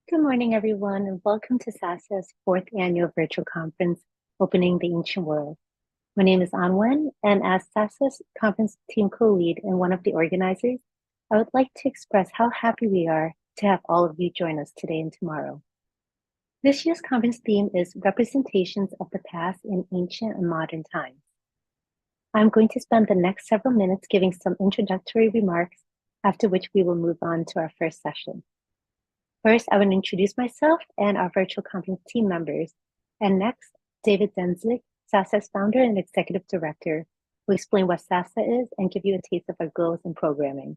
Good morning, everyone, and welcome to SASA's fourth annual virtual conference, Opening the Ancient World. My name is Wen, and as SASA's conference team co-lead and one of the organizers, I would like to express how happy we are to have all of you join us today and tomorrow. This year's conference theme is Representations of the Past in Ancient and Modern Times. I'm going to spend the next several minutes giving some introductory remarks, after which we will move on to our first session. First, I will introduce myself and our virtual conference team members. And next, David Denzik, SASA's founder and executive director, will explain what SASA is and give you a taste of our goals and programming.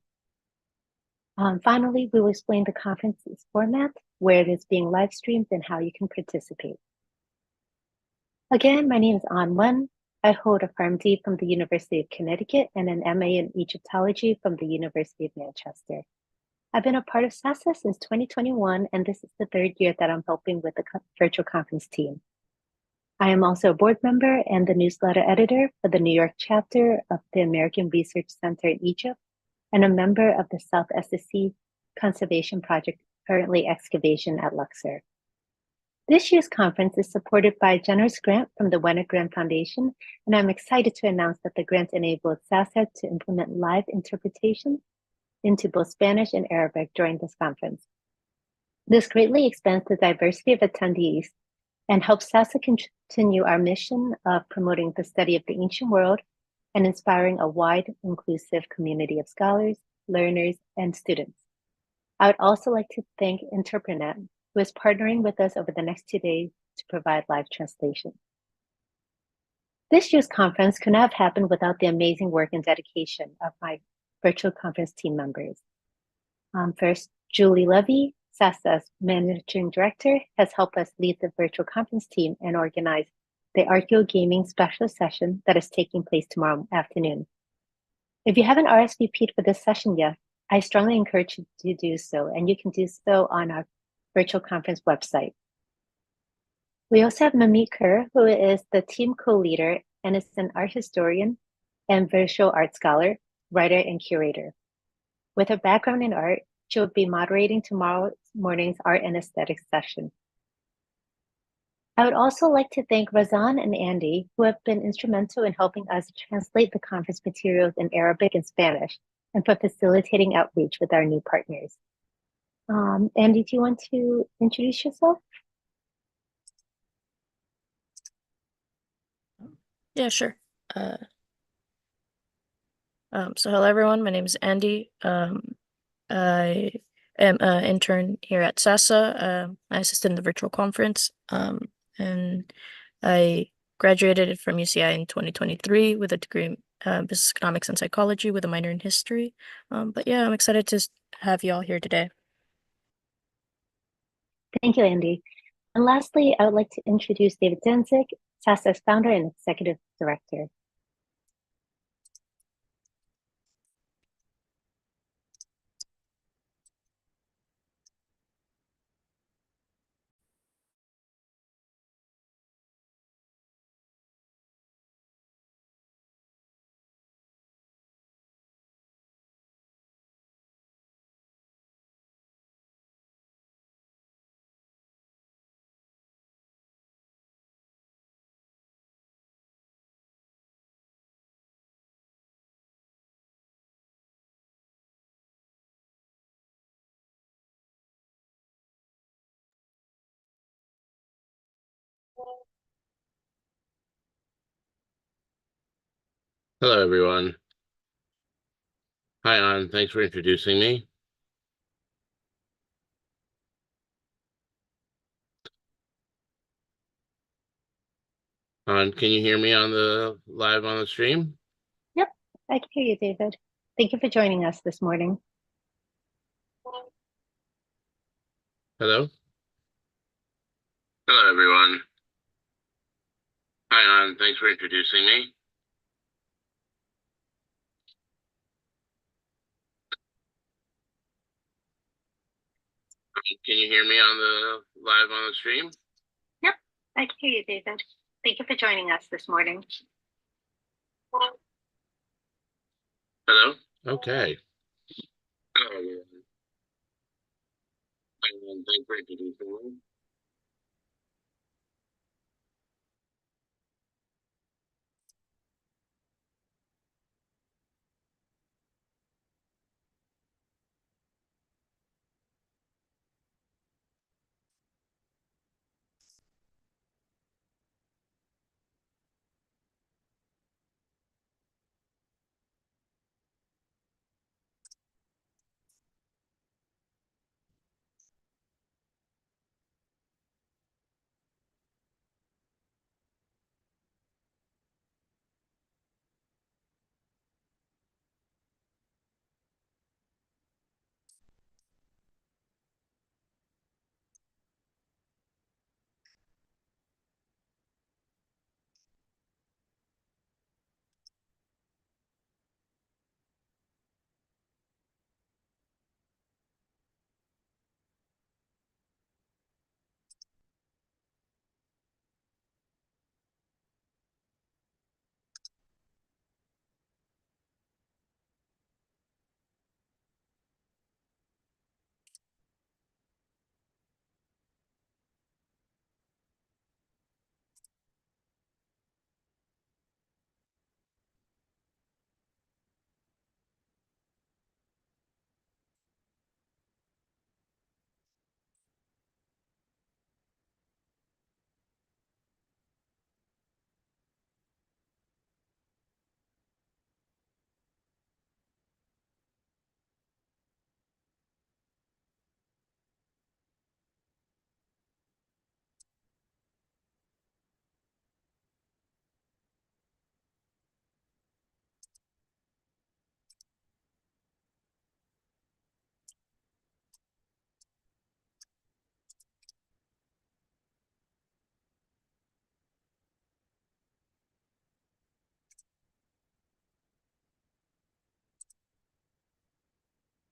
Finally, we will explain the conference's format, where it is being live streamed, and how you can participate. Again, my name is Wen. I hold a PharmD from the University of Connecticut and an MA in Egyptology from the University of Manchester. I've been a part of SASA since 2021, and this is the third year that I'm helping with the virtual conference team. I am also a board member and the newsletter editor for the New York chapter of the American Research Center in Egypt, and a member of the South SSC Conservation Project, currently excavation at Luxor. This year's conference is supported by a generous grant from the Wenner-Gren Foundation, and I'm excited to announce that the grant enabled SASA to implement live interpretation into both Spanish and Arabic during this conference. This greatly expands the diversity of attendees and helps SASA continue our mission of promoting the study of the ancient world and inspiring a wide, inclusive community of scholars, learners, and students. I would also like to thank Interprenet, who is partnering with us over the next 2 days to provide live translation. This year's conference could not have happened without the amazing work and dedication of my virtual conference team members. First, Julie Levy, SASA's managing director, has helped us lead the virtual conference team and organize the Archeo Gaming special session that is taking place tomorrow afternoon. If you haven't RSVP'd for this session yet, I strongly encourage you to do so, and you can do so on our virtual conference website. We also have Mamie Kerr, who is the team co-leader and is an art historian and visual art scholar, writer, and curator. With her background in art, she will be moderating tomorrow morning's art and aesthetics session. I would also like to thank Razan and Andy, who have been instrumental in helping us translate the conference materials in Arabic and Spanish, and for facilitating outreach with our new partners. Andy, do you want to introduce yourself? Yeah, sure. So hello, everyone. My name is Andy. I am an intern here at SASA. I assisted in the virtual conference, and I graduated from UCI in 2023 with a degree in business economics and psychology with a minor in history. But yeah, I'm excited to have you all here today. Thank you, Andy. And lastly, I would like to introduce David Denzik, SASA's founder and executive director. Hello, everyone. Hi, Ann. Thanks for introducing me. Ann, can you hear me on the live on the stream? Yep, I can hear you, David. Thank you for joining us this morning. Hello? Hello, everyone. Hi, Ann. Thanks for introducing me. Can you hear me on the live on the stream? Yep, I can hear you, David. Thank you for joining us this morning. Hello? Okay. Hello, everyone. Hi, and thanks for introducing me.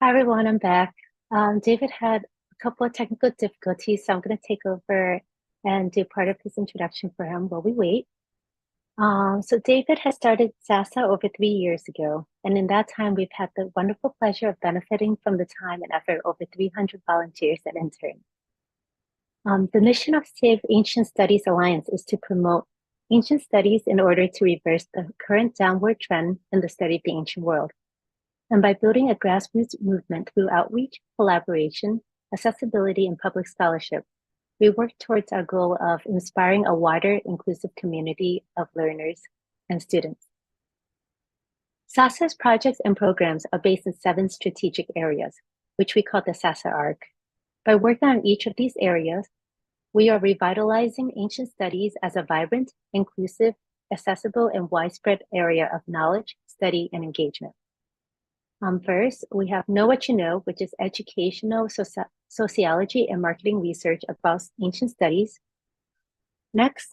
Hi everyone, I'm back. David had a couple of technical difficulties, so I'm going to take over and do part of his introduction for him while we wait. So David has started SASA over 3 years ago, and in that time we've had the wonderful pleasure of benefiting from the time and effort of over 300 volunteers and interns. The mission of Save Ancient Studies Alliance is to promote ancient studies in order to reverse the current downward trend in the study of the ancient world. And by building a grassroots movement through outreach, collaboration, accessibility, and public scholarship, we work towards our goal of inspiring a wider, inclusive community of learners and students. SASA's projects and programs are based in 7 strategic areas, which we call the SASA arc. By working on each of these areas, we are revitalizing ancient studies as a vibrant, inclusive, accessible, and widespread area of knowledge, study, and engagement. First, we have Know What You Know, which is educational sociology and marketing research about ancient studies. Next,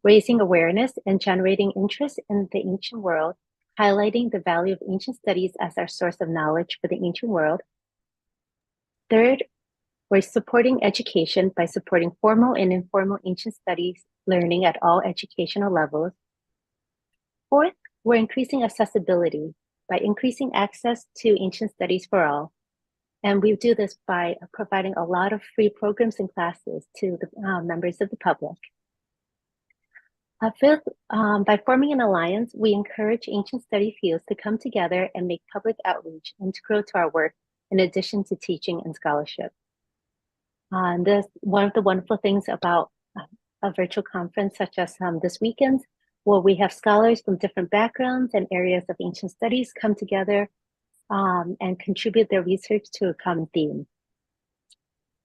raising awareness and generating interest in the ancient world, highlighting the value of ancient studies as our source of knowledge for the ancient world. Third, we're supporting education by supporting formal and informal ancient studies learning at all educational levels. Fourth, we're increasing accessibility by increasing access to ancient studies for all. And we do this by providing a lot of free programs and classes to the members of the public. Fifth, by forming an alliance, we encourage ancient study fields to come together and make public outreach and to grow to our work in addition to teaching and scholarship. This one of the wonderful things about a virtual conference such as this weekend, where we have scholars from different backgrounds and areas of ancient studies come together and contribute their research to a common theme.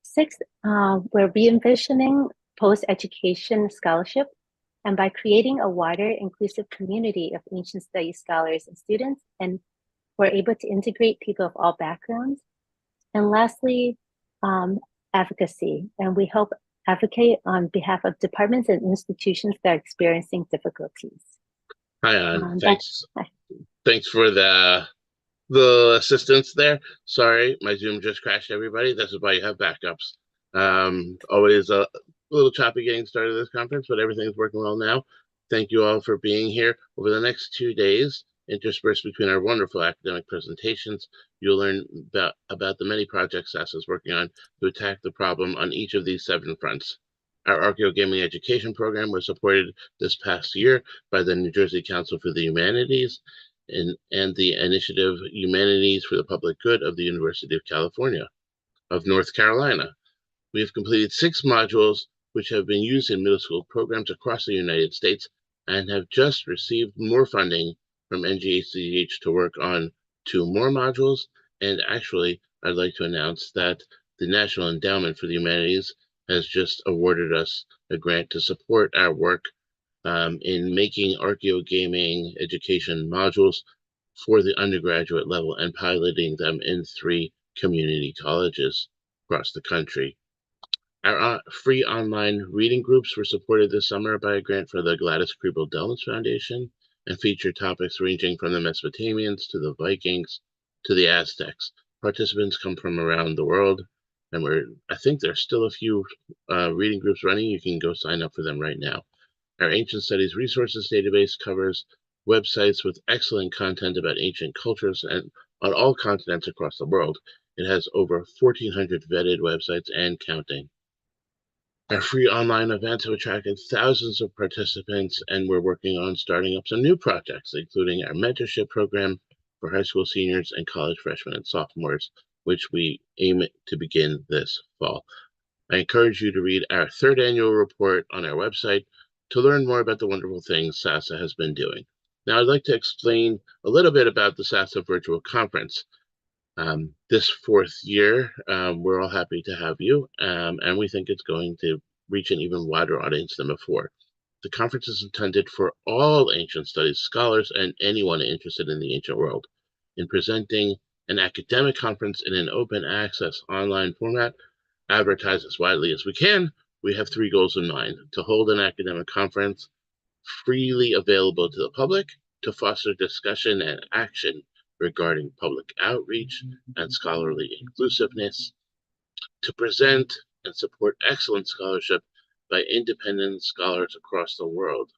Sixth, we're re-envisioning post-education scholarship, and by creating a wider inclusive community of ancient studies scholars and students, and we're able to integrate people of all backgrounds. And lastly, advocacy, and we help advocate on behalf of departments and institutions that are experiencing difficulties. Hi, Ann. Thanks for the assistance there. Sorry, my Zoom just crashed, everybody. This is why you have backups. Always a little choppy getting started this conference, but everything's working well now. Thank you all for being here. Over the next 2 days, Interspersed between our wonderful academic presentations, you'll learn about the many projects SASA is working on to attack the problem on each of these 7 fronts. Our Archaeogaming education program was supported this past year by the New Jersey Council for the Humanities and the initiative Humanities for the Public Good of the University of North Carolina. We have completed 6 modules which have been used in middle school programs across the United States and have just received more funding from NGHCH to work on 2 more modules. And actually, I'd like to announce that the National Endowment for the Humanities has just awarded us a grant to support our work in making archaeogaming education modules for the undergraduate level and piloting them in 3 community colleges across the country. Our free online reading groups were supported this summer by a grant for the Gladys Kriebel-Dellness Foundation and feature topics ranging from the Mesopotamians to the Vikings to the Aztecs. Participants come from around the world, and I think there's still a few reading groups running. You can go sign up for them right now. Our Ancient Studies Resources database covers websites with excellent content about ancient cultures and on all continents across the world. It has over 1,400 vetted websites and counting. Our free online events have attracted thousands of participants, and we're working on starting up some new projects, including our mentorship program for high school seniors and college freshmen and sophomores, which we aim to begin this fall. I encourage you to read our 3rd annual report on our website to learn more about the wonderful things SASA has been doing. Now, I'd like to explain a little bit about the SASA virtual conference. This 4th year, we're all happy to have you, and we think it's going to reach an even wider audience than before. The conference is intended for all ancient studies scholars and anyone interested in the ancient world. In presenting an academic conference in an open access online format, advertised as widely as we can, we have 3 goals in mind: to hold an academic conference freely available to the public, to foster discussion and action regarding public outreach and scholarly inclusiveness, to present and support excellent scholarship by independent scholars across the world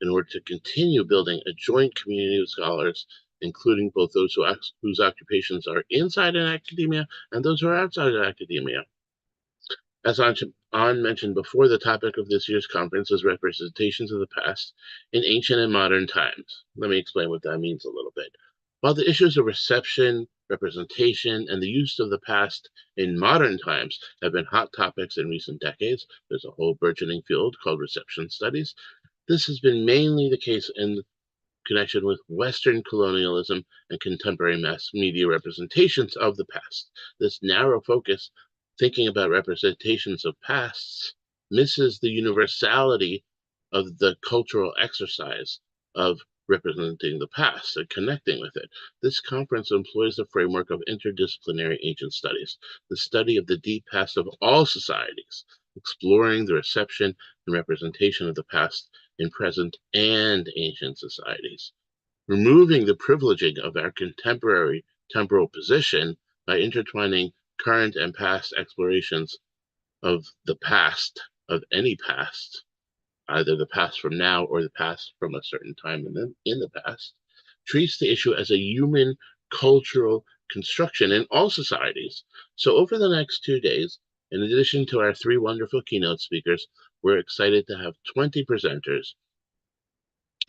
in order to continue building a joint community of scholars, including both those whose occupations are inside in academia and those who are outside of academia. As An mentioned before, the topic of this year's conference is representations of the past in ancient and modern times. Let me explain what that means a little bit. While the issues of reception, representation, and the use of the past in modern times have been hot topics in recent decades, there's a whole burgeoning field called reception studies. This has been mainly the case in connection with Western colonialism and contemporary mass media representations of the past. This narrow focus, thinking about representations of pasts, misses the universality of the cultural exercise of representing the past and connecting with it. This conference employs the framework of interdisciplinary ancient studies, the study of the deep past of all societies, exploring the reception and representation of the past in present and ancient societies, removing the privileging of our contemporary temporal position by intertwining current and past explorations of the past, of any past, either the past from now or the past from a certain time in the past, treats the issue as a human cultural construction in all societies. So over the next 2 days, in addition to our 3 wonderful keynote speakers, we're excited to have 20 presenters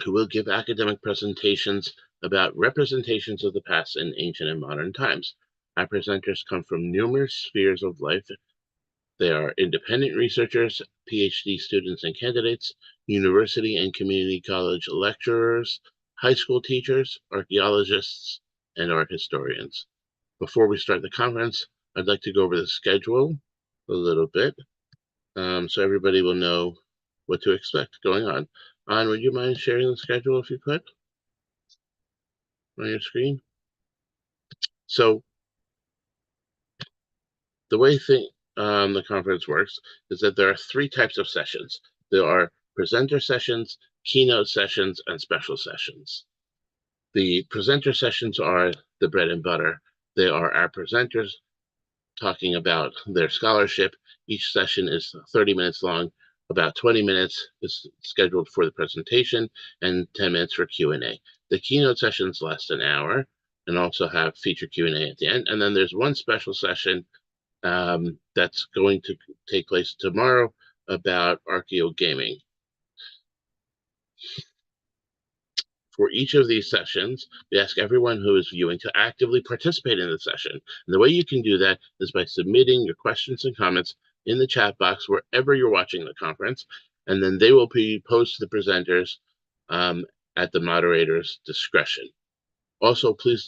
who will give academic presentations about representations of the past in ancient and modern times. Our presenters come from numerous spheres of life. They are independent researchers, PhD students and candidates, university and community college lecturers, high school teachers, archaeologists, and art historians. Before we start the conference, I'd like to go over the schedule a little bit so everybody will know what to expect going on. An, would you mind sharing the schedule if you could on your screen? So the way the conference works is that there are 3 types of sessions. There are presenter sessions, keynote sessions, and special sessions. The presenter sessions are the bread and butter. They are our presenters talking about their scholarship. Each session is 30 minutes long. About 20 minutes is scheduled for the presentation and 10 minutes for Q&A. The keynote sessions last an hour and also have featured Q&A at the end. And then there's one special session that's going to take place tomorrow about archaeogaming. For each of these sessions, we ask everyone who is viewing to actively participate in the session. And the way you can do that is by submitting your questions and comments in the chat box wherever you're watching the conference, and then they will be posed to the presenters at the moderator's discretion. Also, please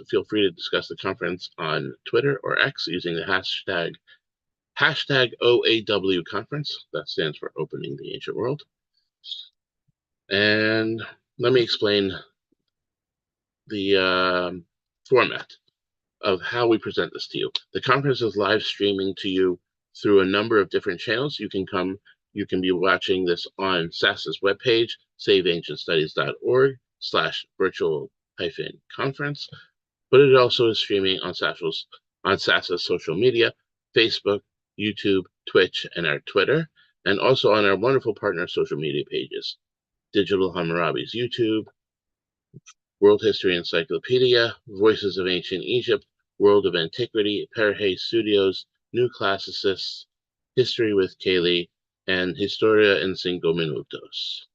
feel free to discuss the conference on Twitter or X using the hashtag OAW conference. That stands for Opening the Ancient World. And let me explain the format of how we present this to you. The conference is live streaming to you through a number of different channels. You can be watching this on SASA's webpage, saveancientstudies.org/virtual-conference, but it also is streaming on SASA's social media, Facebook, YouTube, Twitch, and our Twitter, and also on our wonderful partner social media pages. Digital Hammurabi's YouTube, World History Encyclopedia, Voices of Ancient Egypt, World of Antiquity, Perhe Studios, New Classicists, History with Kayleigh, and Historia in 5 Minutos.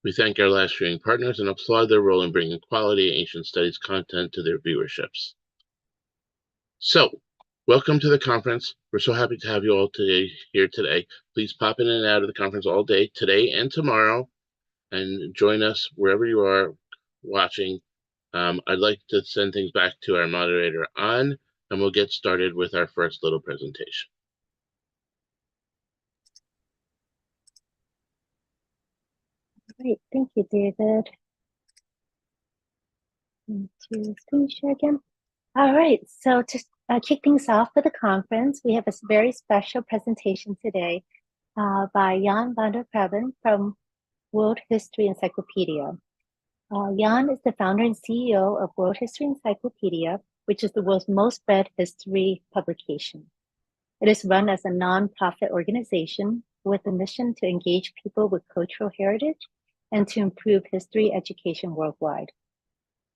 We thank our live streaming partners and applaud their role in bringing quality ancient studies content to their viewerships. So, welcome to the conference. We're so happy to have you all here today. Please pop in and out of the conference all day, today and tomorrow, and join us wherever you are watching. I'd like to send things back to our moderator, An, and we'll get started with our first little presentation. Great, thank you, David. Into screen share again. All right, so to kick things off for the conference, we have a very special presentation today by Jan van der Preben from World History Encyclopedia. Jan is the founder and CEO of World History Encyclopedia, which is the world's most read history publication. It is run as a non-profit organization with a mission to engage people with cultural heritage and to improve history education worldwide.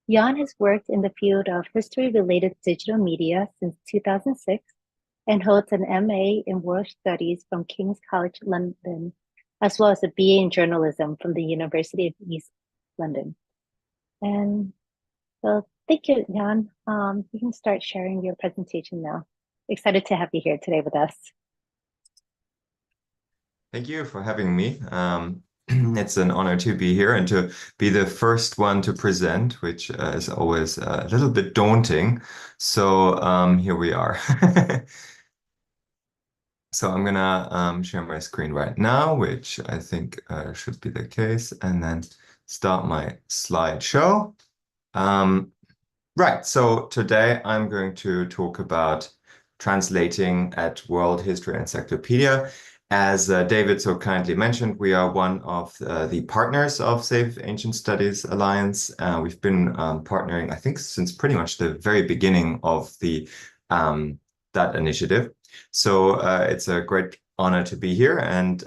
Jan has worked in the field of history-related digital media since 2006 and holds an MA in World Studies from King's College London, as well as a BA in journalism from the University of East London. And so thank you, Jan. You can start sharing your presentation now. Excited to have you here today with us. Thank you for having me. It's an honor to be here and to be the first one to present, which is always a little bit daunting. So here we are. So I'm gonna share my screen right now, which I think should be the case, and then start my slideshow. Right, so today I'm going to talk about translating at World History Encyclopedia. As David so kindly mentioned, we are one of the partners of Save Ancient Studies Alliance. We've been partnering, I think, since pretty much the very beginning of the that initiative. So it's a great honor to be here. And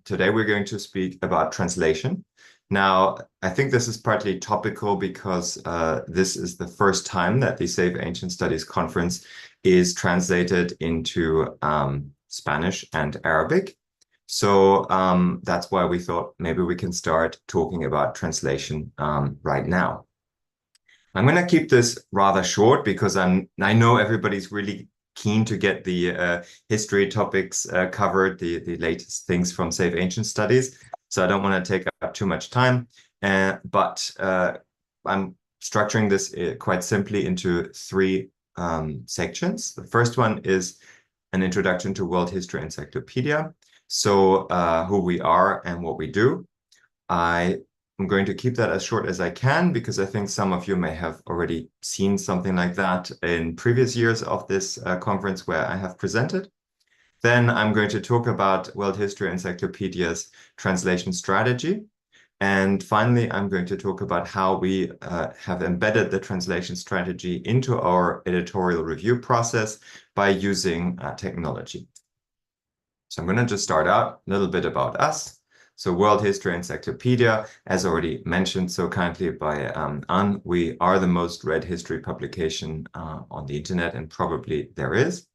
today we're going to speak about translation. Now, I think this is partly topical because this is the first time that the Save Ancient Studies conference is translated into Spanish and Arabic. So that's why we thought maybe we can start talking about translation right now. I'm going to keep this rather short because I know everybody's really keen to get the history topics covered, the latest things from Save Ancient Studies. So I don't want to take up too much time, but I'm structuring this quite simply into 3 sections. The first one is an introduction to World History Encyclopedia, so who we are and what we do. I am going to keep that as short as I can because I think some of you may have already seen something like that in previous years of this conference where I have presented. Then I'm going to talk about World History Encyclopedia's translation strategy. And finally, I'm going to talk about how we have embedded the translation strategy into our editorial review process by using technology. So I'm going to just start out a little bit about us. So World History Encyclopedia, as already mentioned so kindly by Anne, we are the most read history publication on the internet, and probably there is.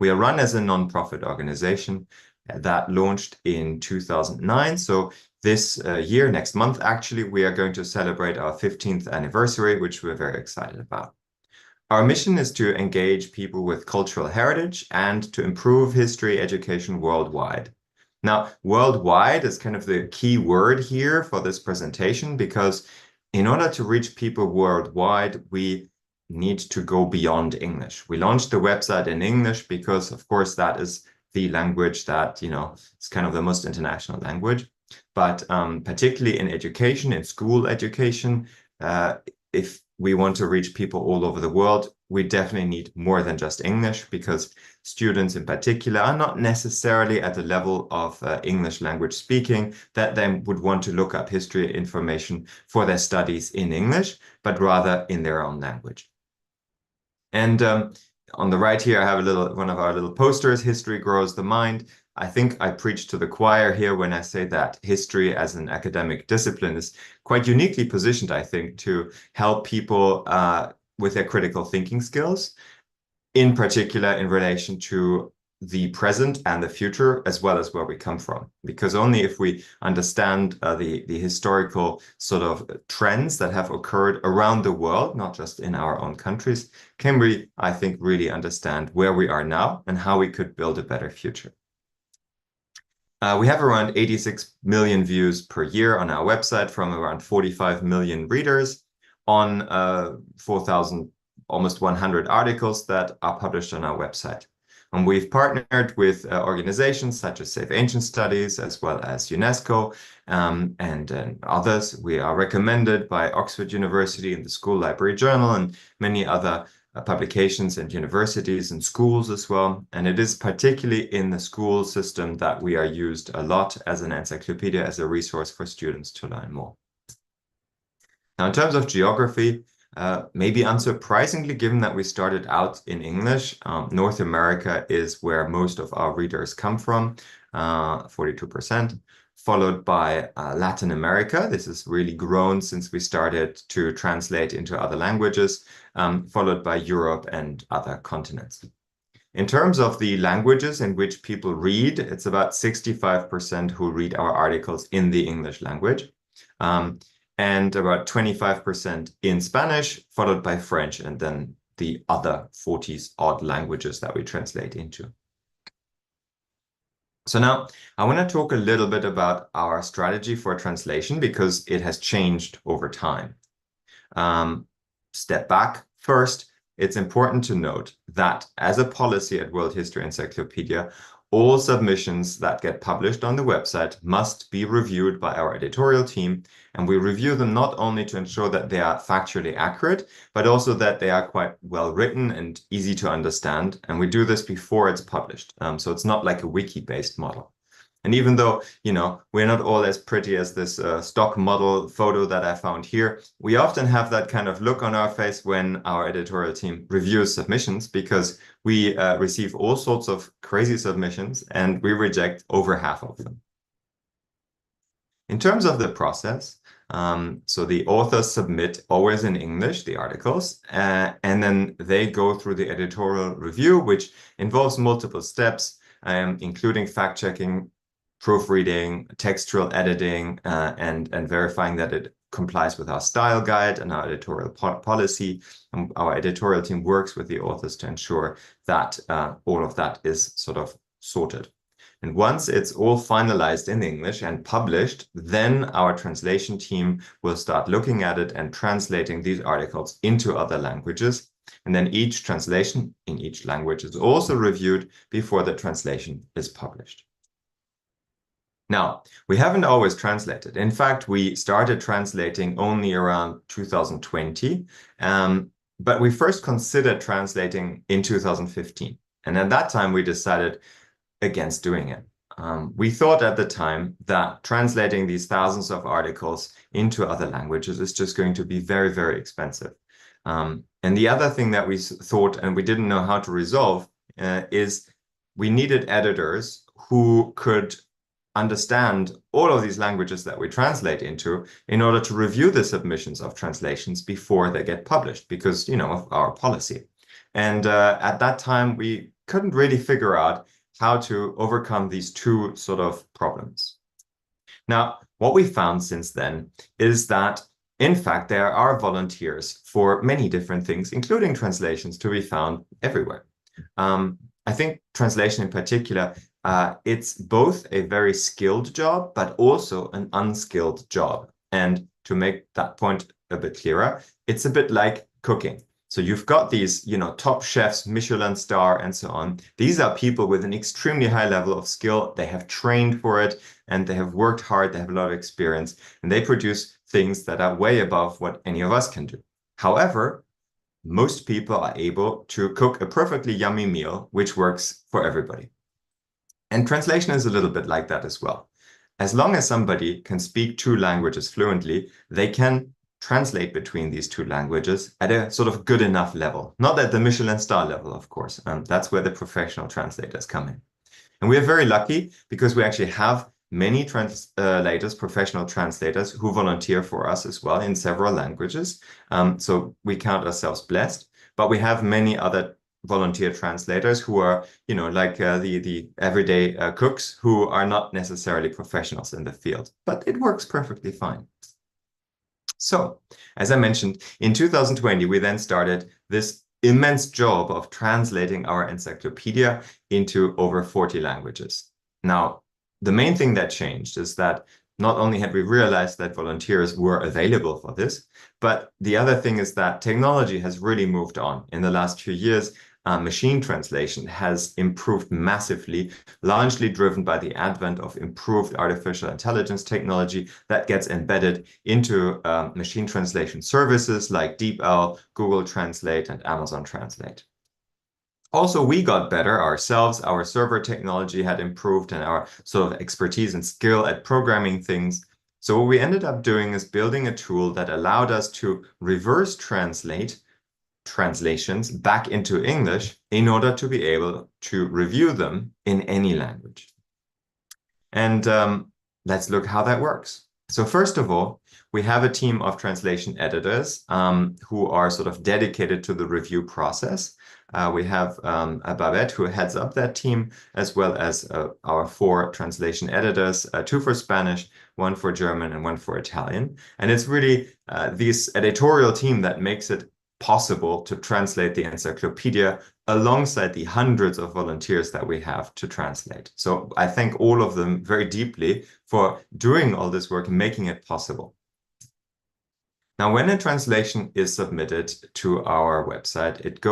We are run as a non-profit organization that launched in 2009. So this year, next month, actually, we are going to celebrate our 15th anniversary, which we're very excited about. Our mission is to engage people with cultural heritage and to improve history education worldwide. Now, worldwide is kind of the key word here for this presentation, because in order to reach people worldwide, we need to go beyond English. We launched the website in English because, of course, that is the language that, is kind of the most international language. But particularly in education, in school education, if we want to reach people all over the world, we definitely need more than just English, because students in particular are not necessarily at the level of English language speaking that they would want to look up history information for their studies in English, but rather in their own language. And on the right here, I have one of our little posters, History Grows the Mind. I think I preach to the choir here when I say that history as an academic discipline is quite uniquely positioned, I think, to help people with their critical thinking skills, in particular in relation to the present and the future, as well as where we come from. Because only if we understand the historical sort of trends that have occurred around the world, not just in our own countries, can we, I think, really understand where we are now and how we could build a better future. We have around 86 million views per year on our website from around 45 million readers on 4,000, almost 100 articles that are published on our website. And we've partnered with organizations such as Save Ancient Studies, as well as UNESCO and others. We are recommended by Oxford University in the School Library Journal and many other publications and universities and schools as well. And it is particularly in the school system that we are used a lot as an encyclopedia, as a resource for students to learn more. Now, in terms of geography, maybe unsurprisingly, given that we started out in English, North America is where most of our readers come from, 42%, followed by Latin America. This has really grown since we started to translate into other languages, followed by Europe and other continents. In terms of the languages in which people read, it's about 65% who read our articles in the English language. And about 25% in Spanish, followed by French, and then the other 40-odd languages that we translate into. So now I want to talk a little bit about our strategy for translation, because it has changed over time. Step back. First, it's important to note that as a policy at World History Encyclopedia, all submissions that get published on the website must be reviewed by our editorial team, and we review them not only to ensure that they are factually accurate, but also that they are quite well written and easy to understand, and we do this before it's published. So it's not like a wiki-based model. And even though, we're not all as pretty as this stock model photo that I found here, we often have that kind of look on our face when our editorial team reviews submissions, because we receive all sorts of crazy submissions and we reject over half of them. In terms of the process, so the authors submit always in English, the articles, and then they go through the editorial review, which involves multiple steps, including fact-checking, proofreading, textual editing, and verifying that it complies with our style guide and our editorial policy. And our editorial team works with the authors to ensure that all of that is sort of sorted. And once it's all finalized in English and published, then our translation team will start looking at it and translating these articles into other languages. And then each translation in each language is also reviewed before the translation is published. Now, we haven't always translated. In fact, we started translating only around 2020, but we first considered translating in 2015. And at that time, we decided against doing it. We thought at the time that translating these thousands of articles into other languages is just going to be very, very expensive. And the other thing that we thought, and we didn't know how to resolve, is we needed editors who could understand all of these languages that we translate into in order to review the submissions of translations before they get published, because, you know, of our policy. And at that time, we couldn't really figure out how to overcome these two sort of problems. Now, what we found since then is that, in fact, there are volunteers for many different things, including translations, to be found everywhere. I think translation in particular, it's both a very skilled job, but also an unskilled job. And to make that point a bit clearer, it's a bit like cooking. So you've got these, you know, top chefs, Michelin star, and so on. These are people with an extremely high level of skill. They have trained for it, and they have worked hard. They have a lot of experience, and they produce things that are way above what any of us can do. However, most people are able to cook a perfectly yummy meal, which works for everybody. And translation is a little bit like that as well. As long as somebody can speak two languages fluently, they can translate between these two languages at a sort of good enough level. Not at the Michelin star level, of course. That's where the professional translators come in. And we are very lucky because we actually have many translators, professional translators, who volunteer for us as well in several languages. So we count ourselves blessed, but we have many other volunteer translators who are, you know, like the everyday cooks who are not necessarily professionals in the field, but it works perfectly fine. So, as I mentioned, in 2020, we then started this immense job of translating our encyclopedia into over 40 languages. Now, the main thing that changed is that not only had we realized that volunteers were available for this, but the other thing is that technology has really moved on. In the last few years, machine translation has improved massively, largely driven by the advent of improved artificial intelligence technology that gets embedded into machine translation services like DeepL, Google Translate, and Amazon Translate. Also, we got better ourselves. Our server technology had improved and our sort of expertise and skill at programming things. So what we ended up doing is building a tool that allowed us to reverse translate translations back into English in order to be able to review them in any language. And let's look how that works. So first of all, we have a team of translation editors who are sort of dedicated to the review process. We have Babette, who heads up that team, as well as our 4 translation editors, 2 for Spanish, 1 for German, and 1 for Italian. And it's really this editorial team that makes it possible to translate the encyclopedia alongside the hundreds of volunteers that we have to translate. So I thank all of them very deeply for doing all this work and making it possible. Now, when a translation is submitted to our website, it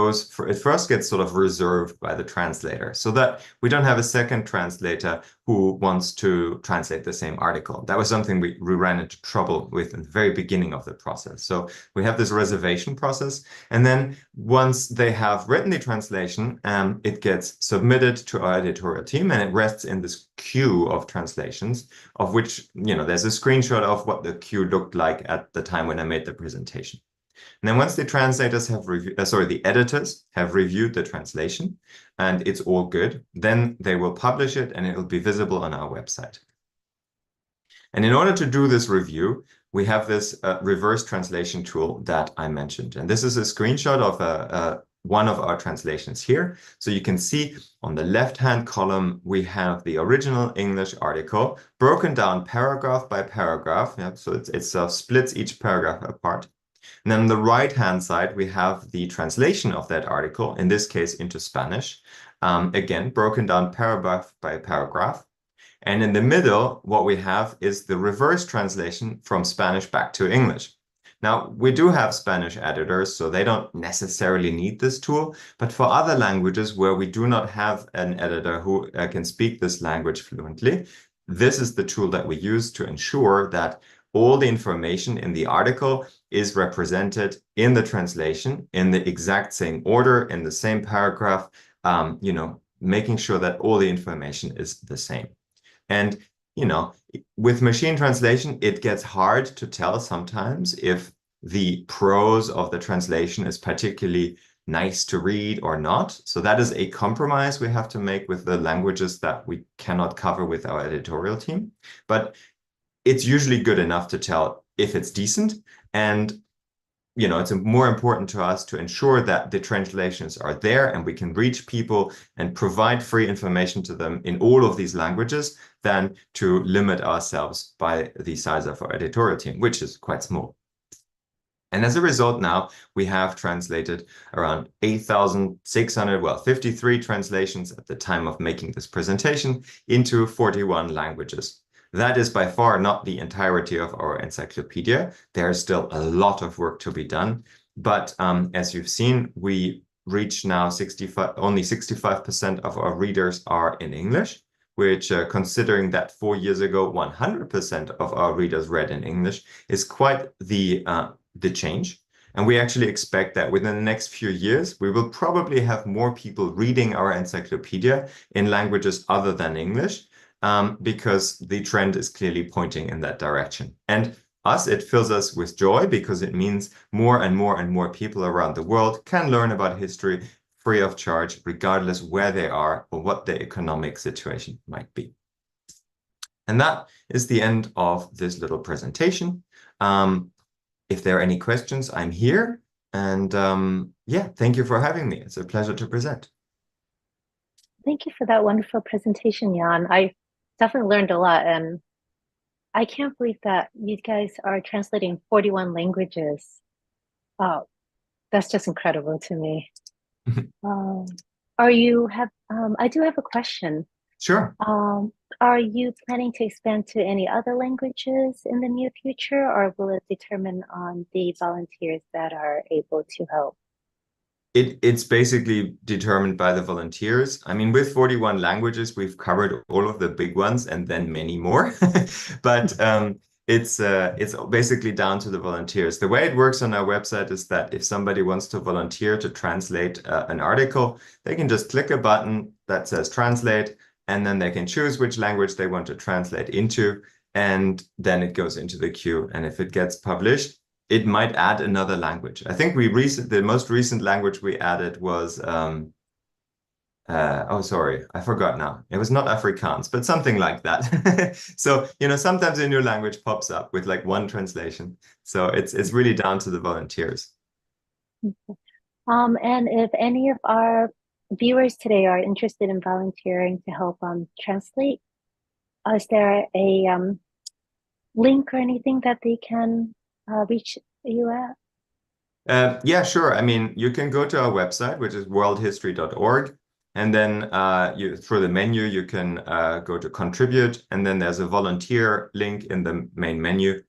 first gets sort of reserved by the translator so that we don't have a second translator who wants to translate the same article. That was something we ran into trouble with in the very beginning of the process. So we have this reservation process, and then once they have written the translation, it gets submitted to our editorial team, and it rests in this queue of translations, of which, you know, there's a screenshot of what the queue looked like at the time when I made the presentation. And then once the translators have the editors have reviewed the translation and it's all good, then they will publish it and it will be visible on our website. And in order to do this review, we have this reverse translation tool that I mentioned. And this is a screenshot of one of our translations here. So you can see on the left-hand column, we have the original English article broken down paragraph by paragraph. Yeah, so it splits each paragraph apart. And then on the right-hand side, we have the translation of that article, in this case into Spanish, again, broken down paragraph by paragraph. And in the middle, what we have is the reverse translation from Spanish back to English. Now, we do have Spanish editors, so they don't necessarily need this tool. But for other languages where we do not have an editor who can speak this language fluently, this is the tool that we use to ensure that all the information in the article is represented in the translation in the exact same order, in the same paragraph, you know, making sure that all the information is the same. And, you know, with machine translation, it gets hard to tell sometimes if the prose of the translation is particularly nice to read or not. So that is a compromise we have to make with the languages that we cannot cover with our editorial team. But it's usually good enough to tell if it's decent. And it's more important to us to ensure that the translations are there and we can reach people and provide free information to them in all of these languages than to limit ourselves by the size of our editorial team, which is quite small. And as a result, now we have translated around 8,600, 53 translations at the time of making this presentation into 41 languages. That is by far not the entirety of our encyclopedia. There is still a lot of work to be done. But as you've seen, we reach now only 65% of our readers are in English, which considering that 4 years ago, 100% of our readers read in English is quite the change. And we actually expect that within the next few years, we will probably have more people reading our encyclopedia in languages other than English. Because the trend is clearly pointing in that direction. And it fills us with joy because it means more and more and more people around the world can learn about history free of charge, regardless where they are or what their economic situation might be. And that is the end of this little presentation. If there are any questions, I'm here. And yeah, thank you for having me. It's a pleasure to present. Thank you for that wonderful presentation, Jan. I definitely learned a lot, and I can't believe that you guys are translating 41 languages. Oh, that's just incredible to me. I do have a question. Sure. Are you planning to expand to any other languages in the near future, or will it determine on the volunteers that are able to help? It's basically determined by the volunteers. I mean, with 41 languages, we've covered all of the big ones and then many more. But it's basically down to the volunteers. The way it works on our website is that if somebody wants to volunteer to translate an article, they can just click a button that says translate, and then they can choose which language they want to translate into, and then it goes into the queue. And if it gets published, it might add another language. I think the most recent language we added was, oh, sorry, I forgot now. It was not Afrikaans, but something like that. So, sometimes a new language pops up with like one translation. So it's really down to the volunteers. And if any of our viewers today are interested in volunteering to help translate, is there a link or anything that they can reach you at? Yeah, sure. I mean, you can go to our website, which is worldhistory.org. And then through the menu, you can go to contribute. And then there's a volunteer link in the main menu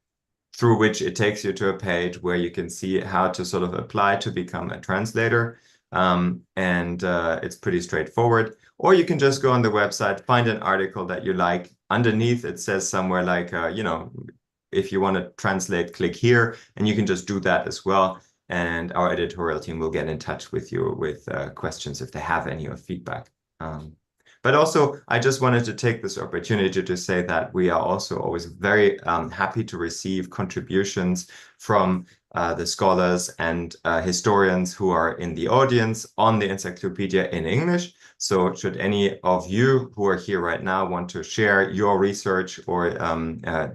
through which it takes you to a page where you can see how to sort of apply to become a translator. And it's pretty straightforward. Or you can just go on the website, find an article that you like. Underneath, it says somewhere like, if you want to translate, click here, and you can just do that as well. And our editorial team will get in touch with you with questions if they have any or feedback. But also, I just wanted to take this opportunity to say that we are also always very happy to receive contributions from the scholars and historians who are in the audience on the encyclopedia in English. So should any of you who are here right now want to share your research or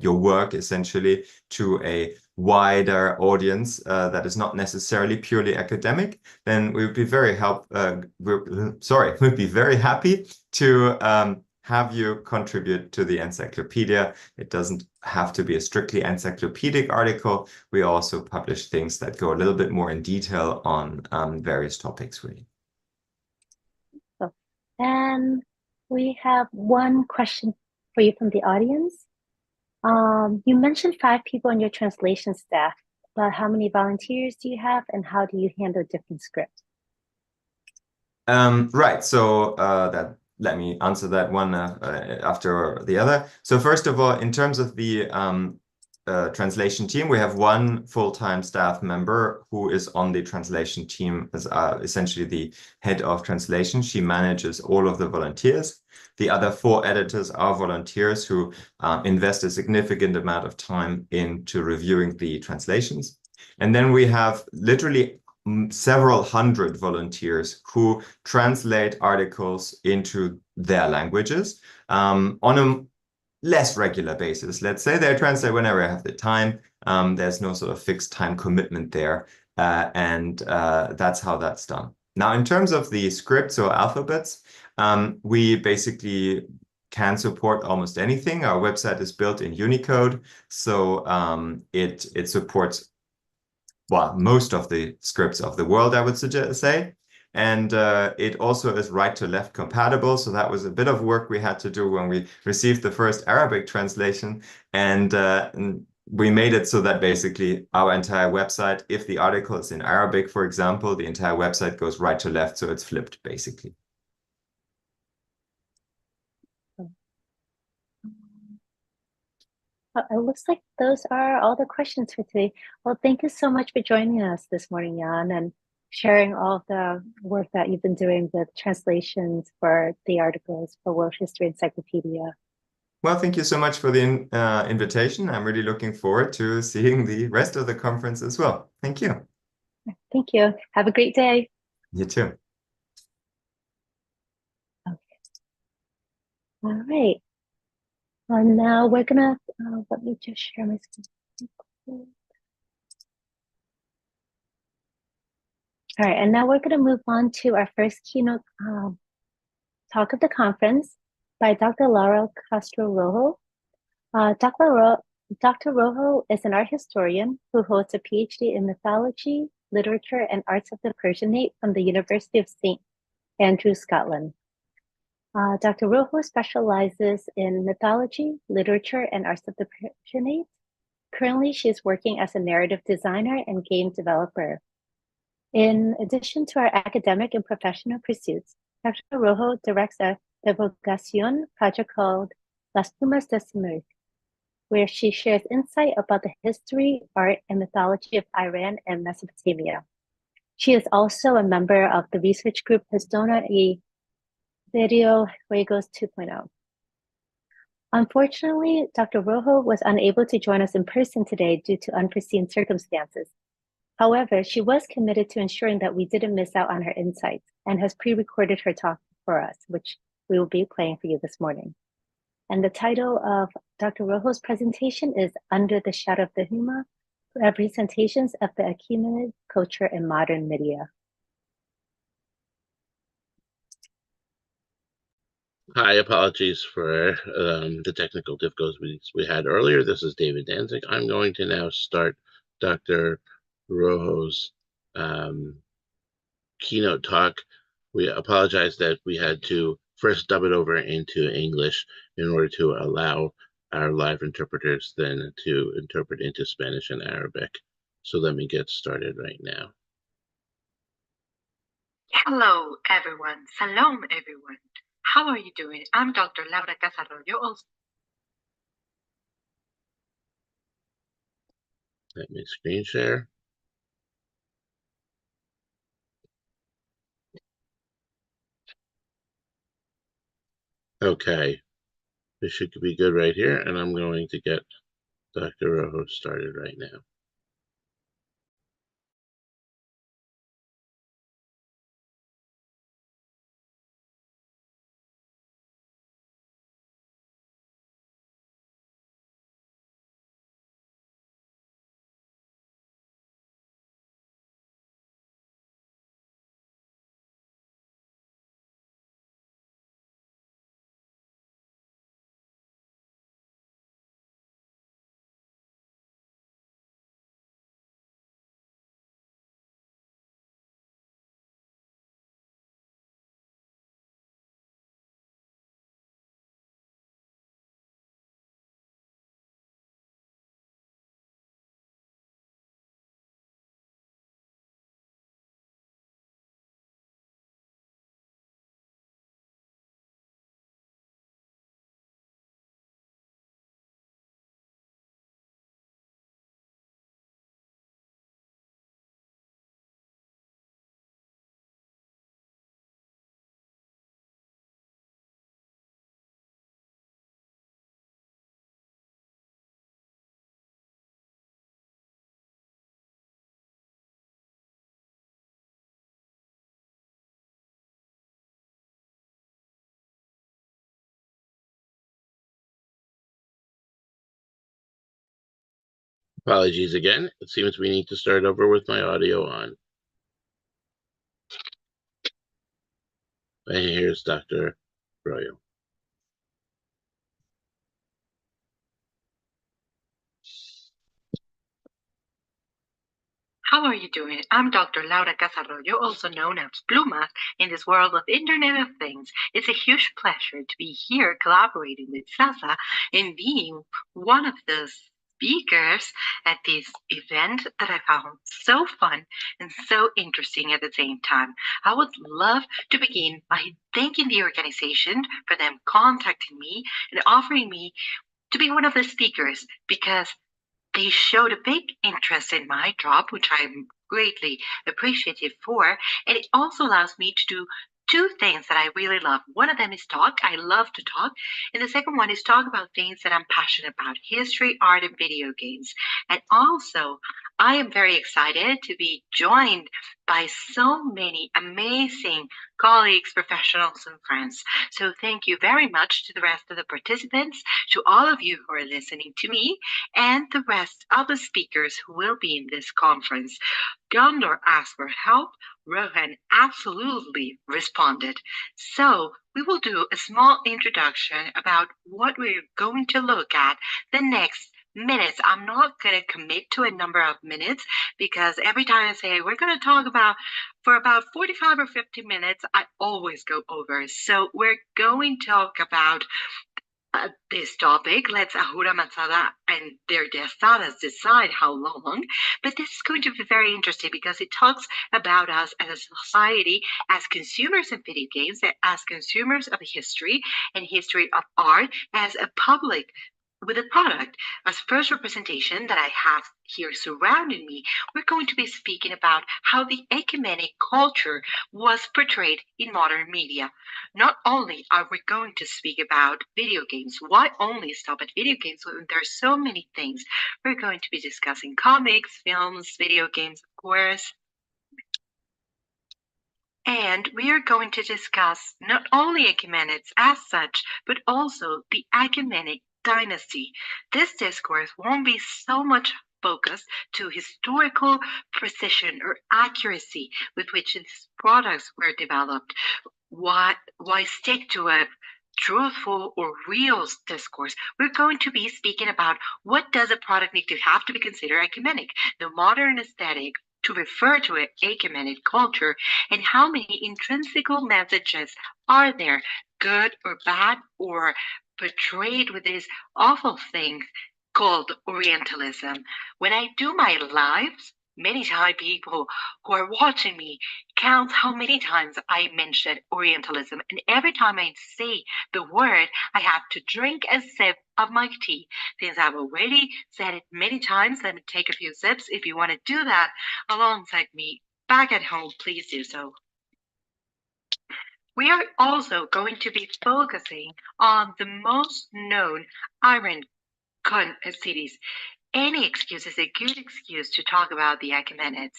your work essentially to a wider audience that is not necessarily purely academic, then we would be very we'd be very happy to have you contribute to the encyclopedia. It doesn't have to be a strictly encyclopedic article. We also publish things that go a little bit more in detail on various topics, really. And we have one question for you from the audience. You mentioned 5 people on your translation staff, but how many volunteers do you have, and how do you handle different scripts? Right, so let me answer that one after the other. So first of all, in terms of the translation team, we have one full-time staff member who is on the translation team as essentially the head of translation. She manages all of the volunteers. The other 4 editors are volunteers who invest a significant amount of time into reviewing the translations. And then we have literally several hundred volunteers who translate articles into their languages on a less regular basis. Let's say they translate whenever I have the time. There's no sort of fixed time commitment there. And that's how that's done. Now, in terms of the scripts or alphabets, we basically can support almost anything. Our website is built in Unicode, so it supports, well, most of the scripts of the world, I would say. And it also is right to left compatible. So that was a bit of work we had to do when we received the first Arabic translation. And we made it so that basically our entire website, if the article is in Arabic, for example, the entire website goes right to left. So it's flipped, basically. It looks like those are all the questions for today. Well, thank you so much for joining us this morning, Jan, and sharing all of the work that you've been doing with translations for the articles for World History Encyclopedia. Well, thank you so much for the invitation. I'm really looking forward to seeing the rest of the conference as well. Thank you. Thank you. Have a great day. You too. Okay. All right. Well, now we're gonna, let me just share my screen. All right, and now we're going to move on to our first keynote talk of the conference by Dr. Laura Castro-Rojo. Dr. Rojo is an art historian who holds a PhD in mythology, literature, and arts of the Persianate from the University of St. Andrews, Scotland. Dr. Rojo specializes in mythology, literature, and arts of the Persianate. Currently, she is working as a narrative designer and game developer. In addition to our academic and professional pursuits, Dr. Rojo directs a divulgación project called Las Plumas de Semo, where she shares insight about the history, art, and mythology of Iran and Mesopotamia. She is also a member of the research group Historia y Videojuegos 2.0. Unfortunately, Dr. Rojo was unable to join us in person today due to unforeseen circumstances. However, she was committed to ensuring that we didn't miss out on her insights and has pre-recorded her talk for us, which we will be playing for you this morning. And the title of Dr. Rojo's presentation is Under the Shadow of the Huma, Representations of the Achaemenid Culture in Modern Media. Hi, apologies for the technical difficulties we had earlier. This is David Danzig. I'm going to now start Dr. Rojo's keynote talk. We apologize that we had to first dub it over into English in order to allow our live interpreters then to interpret into Spanish and Arabic. So let me get started right now. Hello, everyone. Salam, everyone. How are you doing? I'm Dr. Laura Casarroyo. Let me screen share. Okay, this should be good right here, and I'm going to get Dr. Rojo started right now. Apologies again. It seems we need to start over with my audio on. And here's Dr. Royo. How are you doing? I'm Dr. Laura Casarroyo, also known as Plumas, in this world of Internet of Things. It's a huge pleasure to be here collaborating with SASA and being one of the speakers at this event that I found so fun and so interesting at the same time. I would love to begin by thanking the organization for them contacting me and offering me to be one of the speakers, because they showed a big interest in my job, which I'm greatly appreciative for. And it also allows me to do two things that I really love. One of them is talk. I love to talk. And the second one is talk about things that I'm passionate about: history, art, and video games. And also, I am very excited to be joined by so many amazing colleagues, professionals, and friends. So thank you very much to the rest of the participants, to all of you who are listening to me, and the rest of the speakers who will be in this conference. Gondor asked for help. Rohan absolutely responded. So we will do a small introduction about what we're going to look at the next minutes. I'm not going to commit to a number of minutes, because every time I say we're going to talk about for about 45 or 50 minutes, I always go over. So we're going to talk about this topic. Let's Ahura Mazda and their desadas decide how long. But this is going to be very interesting because it talks about us as a society, as consumers of video games, as consumers of history and history of art, as a public with a product. As first representation that I have here surrounding me, we're going to be speaking about how the ecumenic culture was portrayed in modern media. Not only are we going to speak about video games, why only stop at video games when there are so many things? We're going to be discussing comics, films, video games, of course. And we are going to discuss not only ecumenics as such, but also the ecumenic dynasty. This discourse won't be so much focused to historical precision or accuracy with which these products were developed. Why stick to a truthful or real discourse? We're going to be speaking about what does a product need to have to be considered ecumenic, the modern aesthetic to refer to an ecumenic culture, and how many intrinsical messages are there, good or bad, or portrayed with this awful thing called Orientalism. When I do my lives, many times people who are watching me count how many times I mention Orientalism. And every time I say the word, I have to drink a sip of my tea. Since I've already said it many times, let me take a few sips. If you want to do that alongside me back at home, please do so. We are also going to be focusing on the most known Iron cities. Any excuse is a good excuse to talk about the Achaemenids.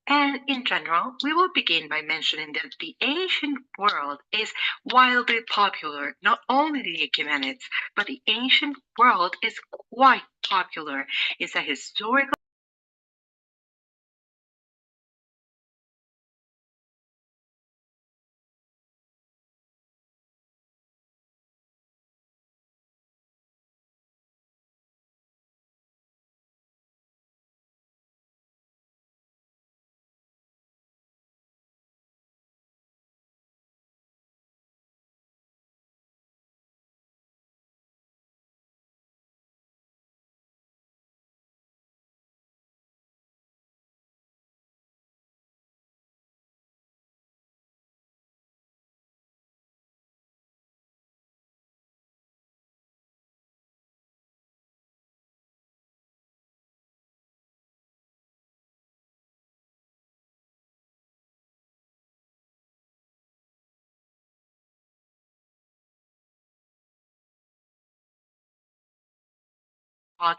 And in general, we will begin by mentioning that the ancient world is wildly popular. Not only the Achaemenids, but the ancient world is quite popular. It's a historical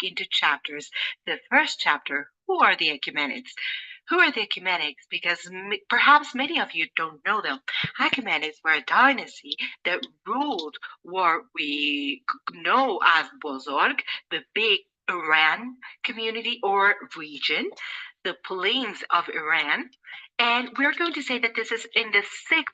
into chapters. The first chapter, who are the Achaemenids? Who are the Achaemenids? Because perhaps many of you don't know them. Achaemenids were a dynasty that ruled what we know as Bozorg, the big Iran community or region, the plains of Iran. And we're going to say that this is in the 6th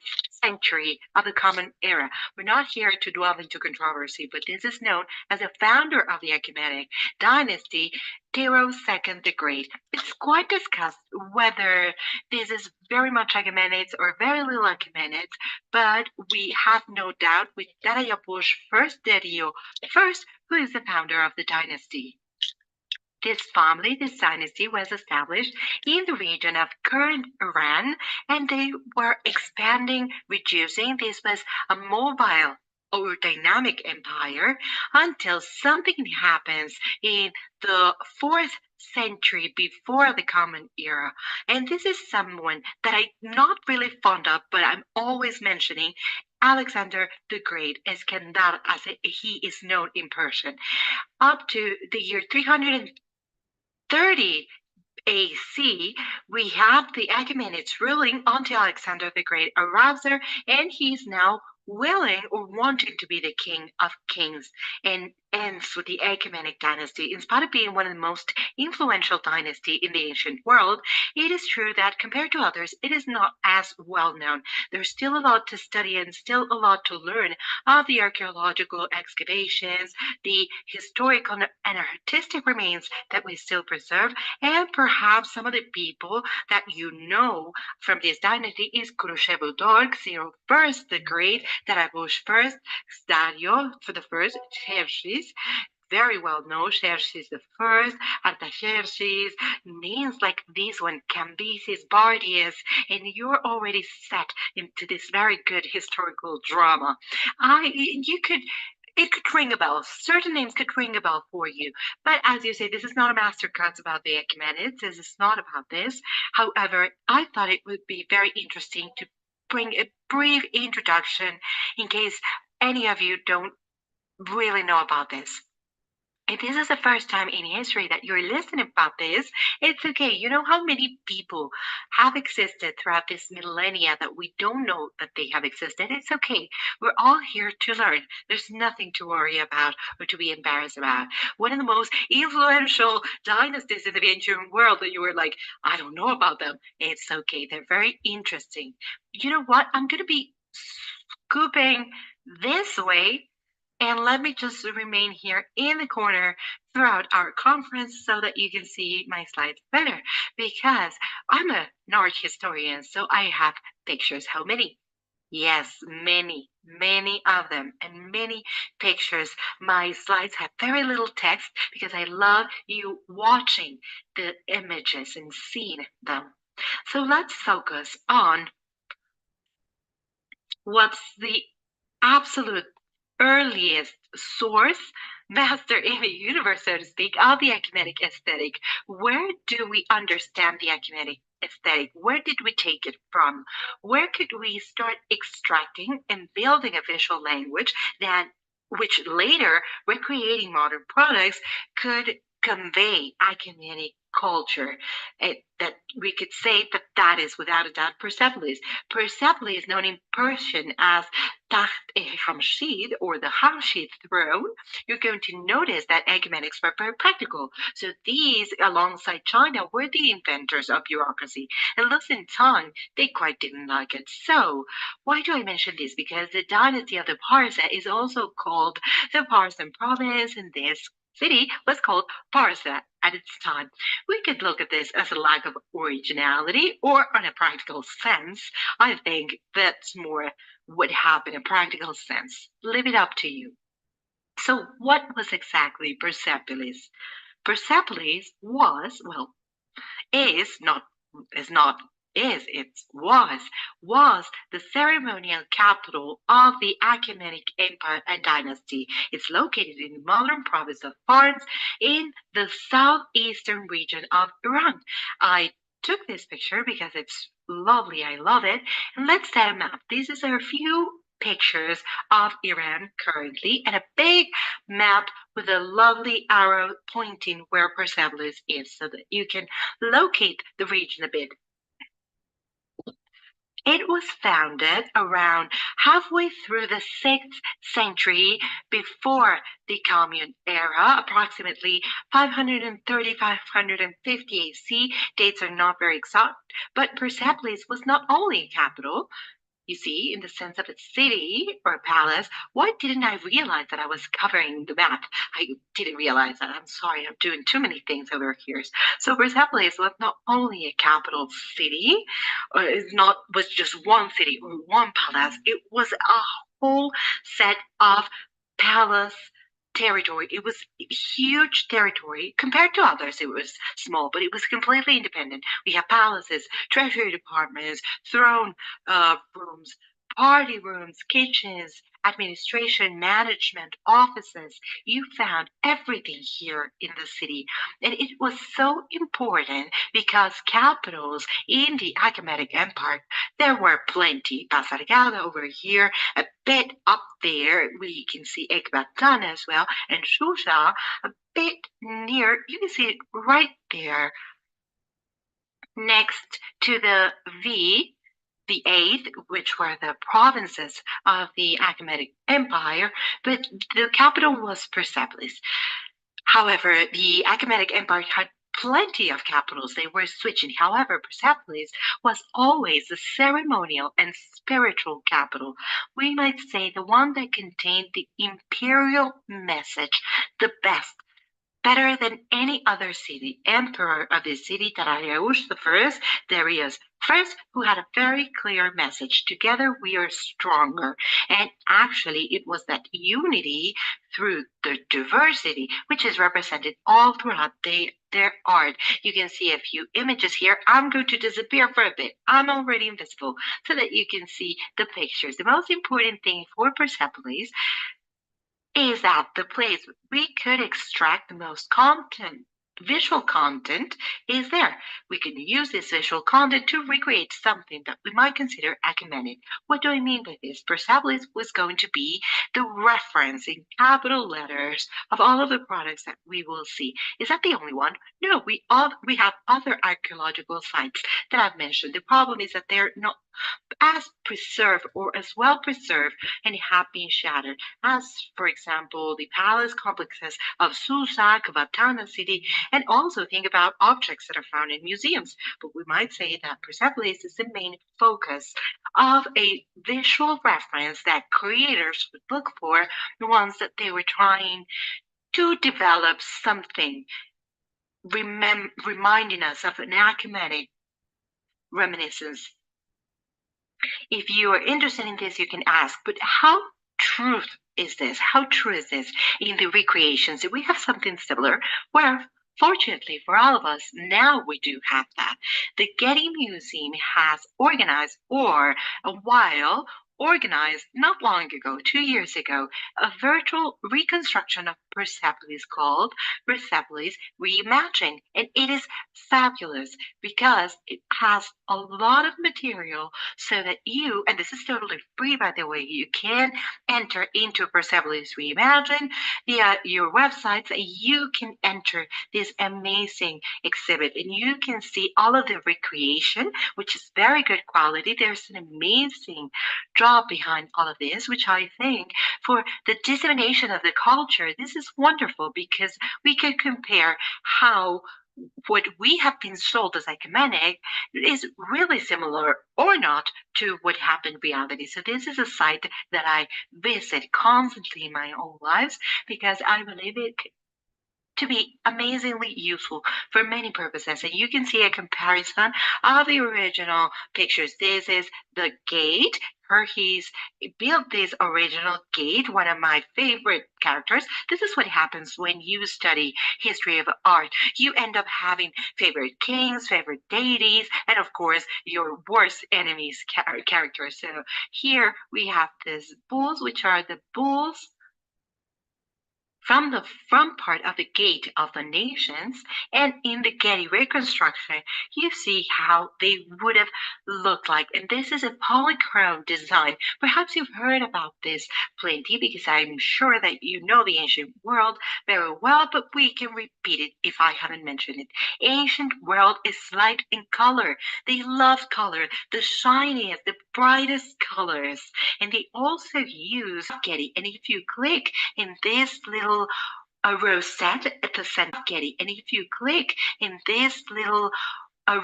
century of the Common Era. We're not here to dwell into controversy, but this is known as the founder of the Achaemenid dynasty, Tero II the Great. It's quite discussed whether this is very much Achaemenids or very little Achaemenids, but we have no doubt with Darayapush first Dario first, who is the founder of the dynasty. This family, this dynasty, was established in the region of current Iran, and they were expanding, reducing. This was a mobile or dynamic empire until something happens in the 4th century before the Common Era. And this is someone that I'm not really fond of, but I'm always mentioning, Alexander the Great, Iskandar, as he is known in Persian. Up to the year 330 AC, we have the Achaemenids ruling until Alexander the Great arrives there, and he's now willing or wanting to be the king of kings, and ends with the Achaemenid dynasty. In spite of being one of the most influential dynasty in the ancient world, it is true that compared to others, it is not as well known. There's still a lot to study and still a lot to learn of the archaeological excavations, the historical and artistic remains that we still preserve, and perhaps some of the people that you know from this dynasty is Khrushchev-Dork, Cyril First the Great, Darayapush first, Dario for the first, Xerxes, very well known, Xerxes the First, Artaxerxes, names like this one, Cambyses, Bardius, and you're already set into this very good historical drama. It could ring a bell. Certain names could ring a bell for you. But as you say, this is not a masterclass about the Achaemenids. This is not about this. However, I thought it would be very interesting to bring a brief introduction in case any of you don't really know about this. If this is the first time in history that you're listening about this, it's okay. You know how many people have existed throughout this millennia that we don't know that they have existed? It's okay. We're all here to learn. There's nothing to worry about or to be embarrassed about. One of the most influential dynasties in the ancient world that you were like, I don't know about them. It's okay. They're very interesting. You know what? I'm going to be scooping this way. And let me just remain here in the corner throughout our conference so that you can see my slides better, because I'm an art historian, so I have pictures. How many? Yes, many, many of them, and many pictures. My slides have very little text because I love you watching the images and seeing them. So let's focus on what's the absolute earliest source, master in the universe, so to speak, of the Achaemenid aesthetic. Where do we understand the Achaemenid aesthetic? Where did we take it from? Where could we start extracting and building a visual language that, which later, recreating modern products, could convey Achaemenid culture? That we could say that that is without a doubt Persepolis. Persepolis is known in Persian as Taht-e-Hamshid, or the Hamshid throne. You're going to notice that Achaemenids were very practical. So these, alongside China, were the inventors of bureaucracy. And thus in time, they quite didn't like it. So why do I mention this? Because the dynasty of the Parsa is also called the Parsan province, and this city was called Parsa at its time. We could look at this as a lack of originality, or on a practical sense. I think that's more what happened in a practical sense. Leave it up to you. So what was exactly Persepolis? Persepolis was, well, was the ceremonial capital of the Achaemenid Empire and dynasty. It's located in the modern province of Fars in the southeastern region of Iran. I took this picture because it's lovely. I love it. And let's set a map. This is a few pictures of Iran currently, and a big map with a lovely arrow pointing where Persepolis is so that you can locate the region a bit. It was founded around halfway through the 6th century before the Commune era, approximately 530-550 AC. Dates are not very exact, but Persepolis was not only a capital, you see, in the sense of a city or a palace. Why didn't I realize that I was covering the map? I didn't realize that. I'm sorry, I'm doing too many things over here. So Persepolis was not only a capital city, or was just one city or one palace. It was a whole set of palace territory. It was a huge territory. Compared to others, it was small, but it was completely independent. We have palaces, treasury departments, throne rooms, party rooms, kitchens, administration, management, offices. You found everything here in the city. And it was so important because capitals in the Achaemenid Empire, there were plenty. Pasargada over here, a bit up there, we can see Ecbatana as well, and Shusha, a bit near, you can see it right there next to the V, the 8th, which were the provinces of the Achaemenid Empire, but the capital was Persepolis. However, the Achaemenid Empire had plenty of capitals. They were switching. However, Persepolis was always the ceremonial and spiritual capital. We might say the one that contained the imperial message, the best, better than any other city. Emperor of the city, Darius I, Darius first, who had a very clear message. Together we are stronger. And actually it was that unity through the diversity, which is represented all throughout their art. You can see a few images here. I'm going to disappear for a bit. I'm already invisible so that you can see the pictures. The most important thing for Persepolis is that the place we could extract the most content, visual content, is there. We can use this visual content to recreate something that we might consider Achaemenid. What do I mean by this? Persepolis was going to be the reference in capital letters of all of the products that we will see. Is that the only one? No, we have other archaeological sites that I've mentioned. The problem is that they're not as preserved or as well preserved and have been shattered as, for example, the palace complexes of Susa, Ecbatana city, and also think about objects that are found in museums. But we might say that Persepolis is the main focus of a visual reference that creators would look for, the ones that they were trying to develop something, reminding us of an Achaemenid reminiscence. If you are interested in this, you can ask, but how true is this? How true is this in the recreations? Do we have something similar? Well, fortunately for all of us, now we do have that. The Getty Museum has organized, or a while, organized not long ago, 2 years ago, a virtual reconstruction of Persepolis called Persepolis Reimagined. And it is fabulous because it has a lot of material so that you, and this is totally free by the way, you can enter into Persepolis Reimagined via your websites and you can enter this amazing exhibit and you can see all of the recreation, which is very good quality. There's an amazing job behind all of this, which I think for the dissemination of the culture, this is wonderful because we can compare how what we have been sold as Achaemenid is really similar or not to what happened in reality. So this is a site that I visit constantly in my own lives because I believe it to be amazingly useful for many purposes. And you can see a comparison of the original pictures. This is the gate. He's built this original gate, one of my favorite characters. This is what happens when you study history of art. You end up having favorite kings, favorite deities, and of course, your worst enemies characters. So here we have these bulls, which are the bulls from the front part of the Gate of the Nations, and in the Getty reconstruction, you see how they would have looked like. And this is a polychrome design. Perhaps you've heard about this plenty, because I'm sure that you know the ancient world very well, but we can repeat it if I haven't mentioned it. Ancient world is light in color. They love color, the shiniest, the brightest colors. And they also use Getty. And if you click in this little rosette at the center of Getty, and if you click in this little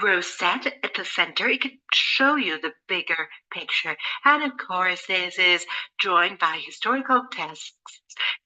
rosette at the center, it can show you the bigger picture. And of course, this is joined by historical texts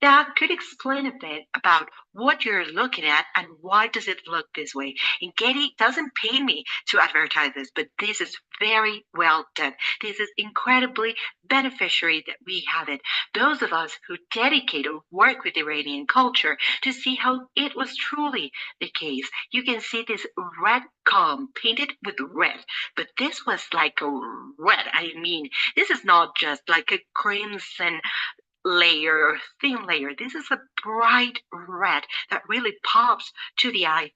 that could explain a bit about what you're looking at and why does it look this way. And Getty doesn't pay me to advertise this, but this is very well done. This is incredibly beneficiary that we have it. Those of us who dedicate or work with Iranian culture to see how it was truly the case. You can see this red column painted with red, but this was like a red. I mean, this is not just like a crimson layer or thin layer. This is a bright red that really pops to the eye.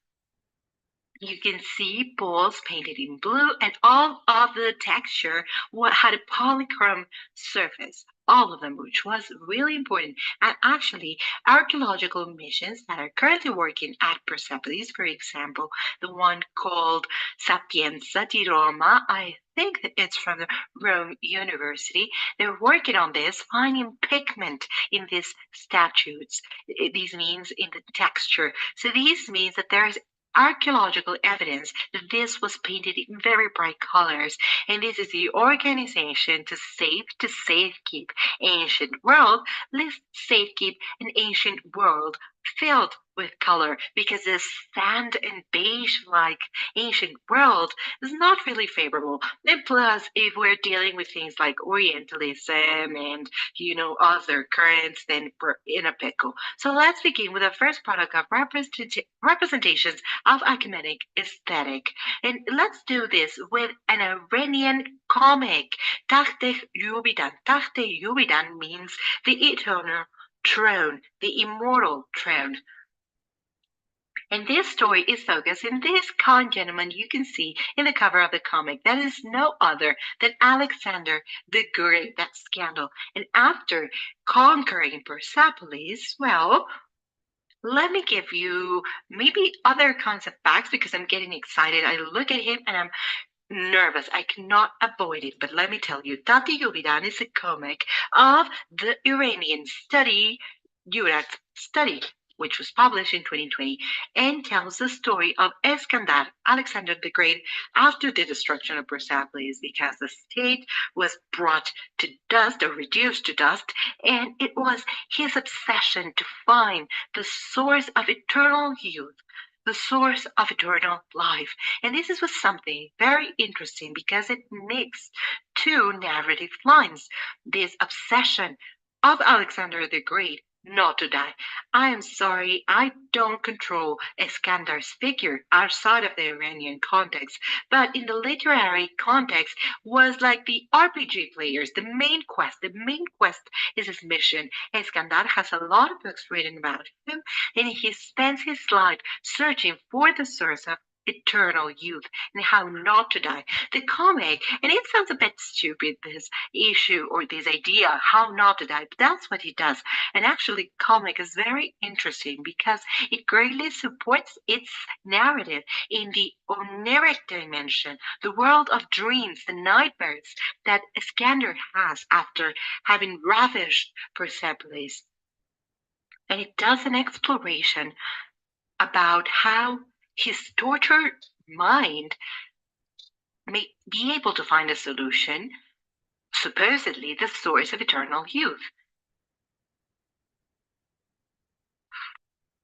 You can see balls painted in blue, and all of the texture had a polychrome surface, all of them, which was really important. And actually, archaeological missions that are currently working at Persepolis, for example, the one called Sapienza di Roma, I think that it's from the Rome University. They're working on this, finding pigment in these statues. These means in the texture. So these means that there's archaeological evidence that this was painted in very bright colors, and this is the organization to safekeep ancient world. Let's safekeep an ancient world filled with color, because this sand and beige like ancient world is not really favorable. And plus, if we're dealing with things like Orientalism and other currents, then we're in a pickle. So let's begin with the first product of representations of ecumenic aesthetic, and let's do this with an Iranian comic. Takhte Yubidan. Takhte Yubidan means the eternal throne, the immortal throne. And this story is focused in this kind gentleman you can see in the cover of the comic. That is no other than Alexander the Great, that scandal. And after conquering Persepolis, well, let me give you maybe other kinds of facts, because I'm getting excited. I look at him and I'm nervous. I cannot avoid it. But let me tell you, Takhte Yubidan is a comic of the Iranian study, Yurak study, which was published in 2020, and tells the story of Iskandar, Alexander the Great, after the destruction of Persepolis, because the state was brought to dust or reduced to dust, and it was his obsession to find the source of eternal youth, the source of eternal life. And this was something very interesting, because it makes two narrative lines. This obsession of Alexander the Great not to die. I am sorry, I don't control Iskandar's figure outside of the Iranian context, but in the literary context was like the RPG players, the main quest. The main quest is his mission. Iskandar has a lot of books written about him, and he spends his life searching for the source of eternal youth and how not to die. The comic, and it sounds a bit stupid, this issue or this idea, how not to die, but that's what he does. And actually, comic is very interesting because it greatly supports its narrative in the oniric dimension, the world of dreams, the nightmares that Iskander has after having ravished Persepolis. And it does an exploration about how his tortured mind may be able to find a solution, supposedly the source of eternal youth.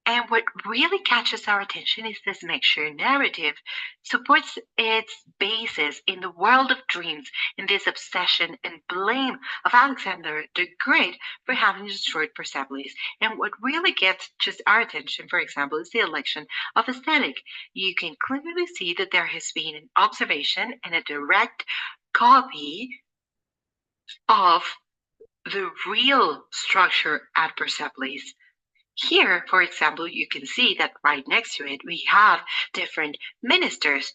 And what really catches our attention is this mixture narrative supports its basis in the world of dreams, in this obsession and blame of Alexander the Great for having destroyed Persepolis. And what really gets just our attention, for example, is the election of aesthetic. You can clearly see that there has been an observation and a direct copy of the real structure at Persepolis. Here, for example, you can see that right next to it, we have different ministers.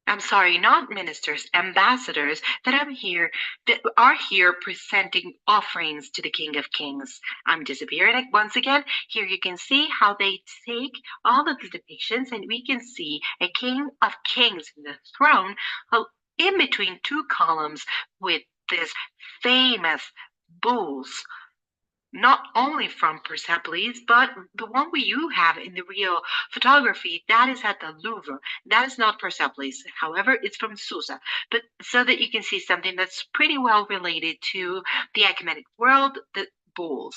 I'm sorry, not ministers, ambassadors that are here presenting offerings to the King of Kings. I'm disappearing once again. Here you can see how they take all of the depictions, and we can see a King of Kings in the throne in between two columns with this famous bulls. Not only from Persepolis, but the one you have in the real photography, that is at the Louvre. That is not Persepolis. However, it's from Susa. But so that you can see something that's pretty well related to the Achaemenid world, the bulls.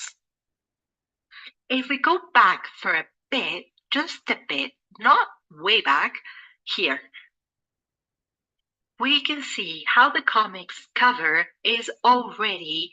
If we go back for a bit, just a bit, not way back, here, we can see how the comic's cover is already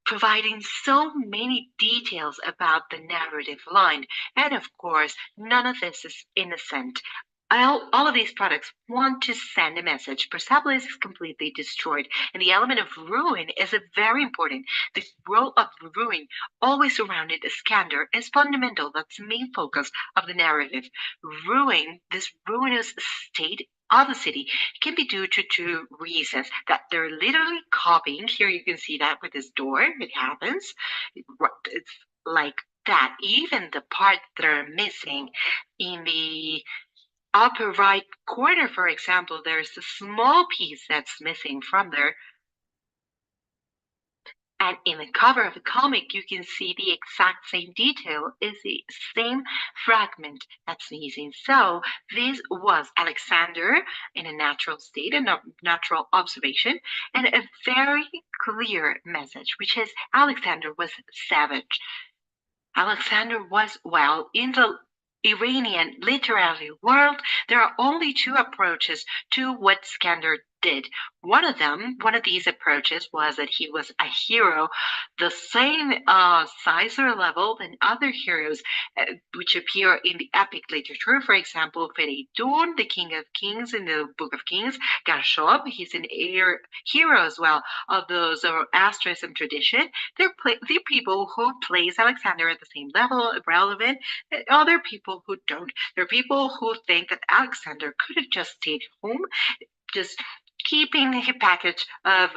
providing so many details about the narrative line. And of course, none of this is innocent. All of these products want to send a message. Persepolis is completely destroyed, and the element of ruin is very important. The role of ruin, always surrounded Iskander, is fundamental. That's the main focus of the narrative. Ruin, this ruinous state of the city, can be due to two reasons: that they're literally copying. Here you can see that with this door. It happens. It's like that. Even the parts that are missing in the upper right corner, for example, there's a small piece that's missing from there. And in the cover of the comic, you can see the exact same detail. It's the same fragment that's missing. So this was Alexander in a natural state, a natural observation, and a very clear message, which is Alexander was savage. Alexander was, well, in the Iranian literary world, there are only two approaches to what Iskander did. One of these approaches was that he was a hero, the same size or level than other heroes which appear in the epic literature. For example, Feridun, the King of Kings in the Book of Kings, Gashob, he's an hero as well of the Zoroastrianism tradition. They're people who place Alexander at the same level, relevant, and other people who don't. There are people who think that Alexander could have just stayed home, just keeping a package of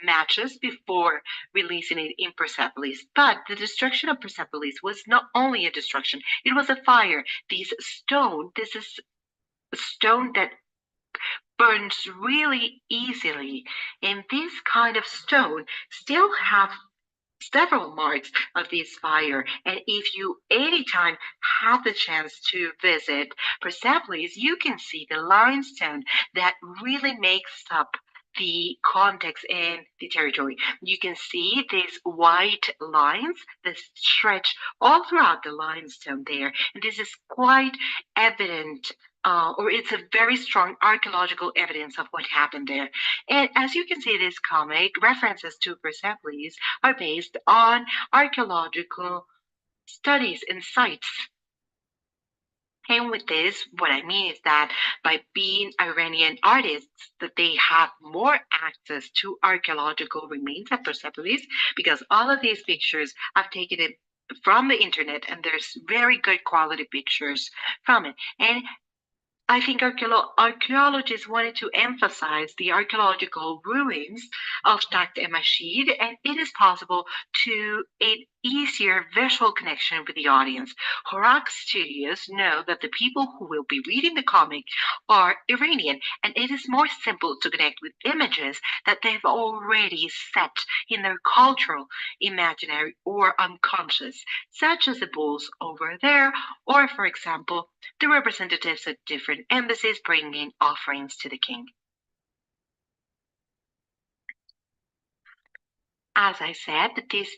matches before releasing it in Persepolis. But the destruction of Persepolis was not only a destruction, it was a fire. This is a stone that burns really easily. And this kind of stone still have several marks of this fire. And if you anytime have the chance to visit Persepolis, you can see the limestone that really makes up the context and the territory. You can see these white lines that stretch all throughout the limestone there. And this is quite evident, or it's a very strong archaeological evidence of what happened there. And as you can see, this comic references to Persepolis are based on archaeological studies and sites. And with this, what I mean is that by being Iranian artists, that they have more access to archaeological remains at Persepolis, because all of these pictures I've taken it from the internet, and there's very good quality pictures from it. And I think archaeologists wanted to emphasize the archaeological ruins of Takht Mashid, and it is possible to an easier visual connection with the audience. Horak Studios know that the people who will be reading the comic are Iranian, and it is more simple to connect with images that they've already set in their cultural, imaginary, or unconscious, such as the bulls over there, or, for example, the representatives of different embassies bringing offerings to the king. As I said, this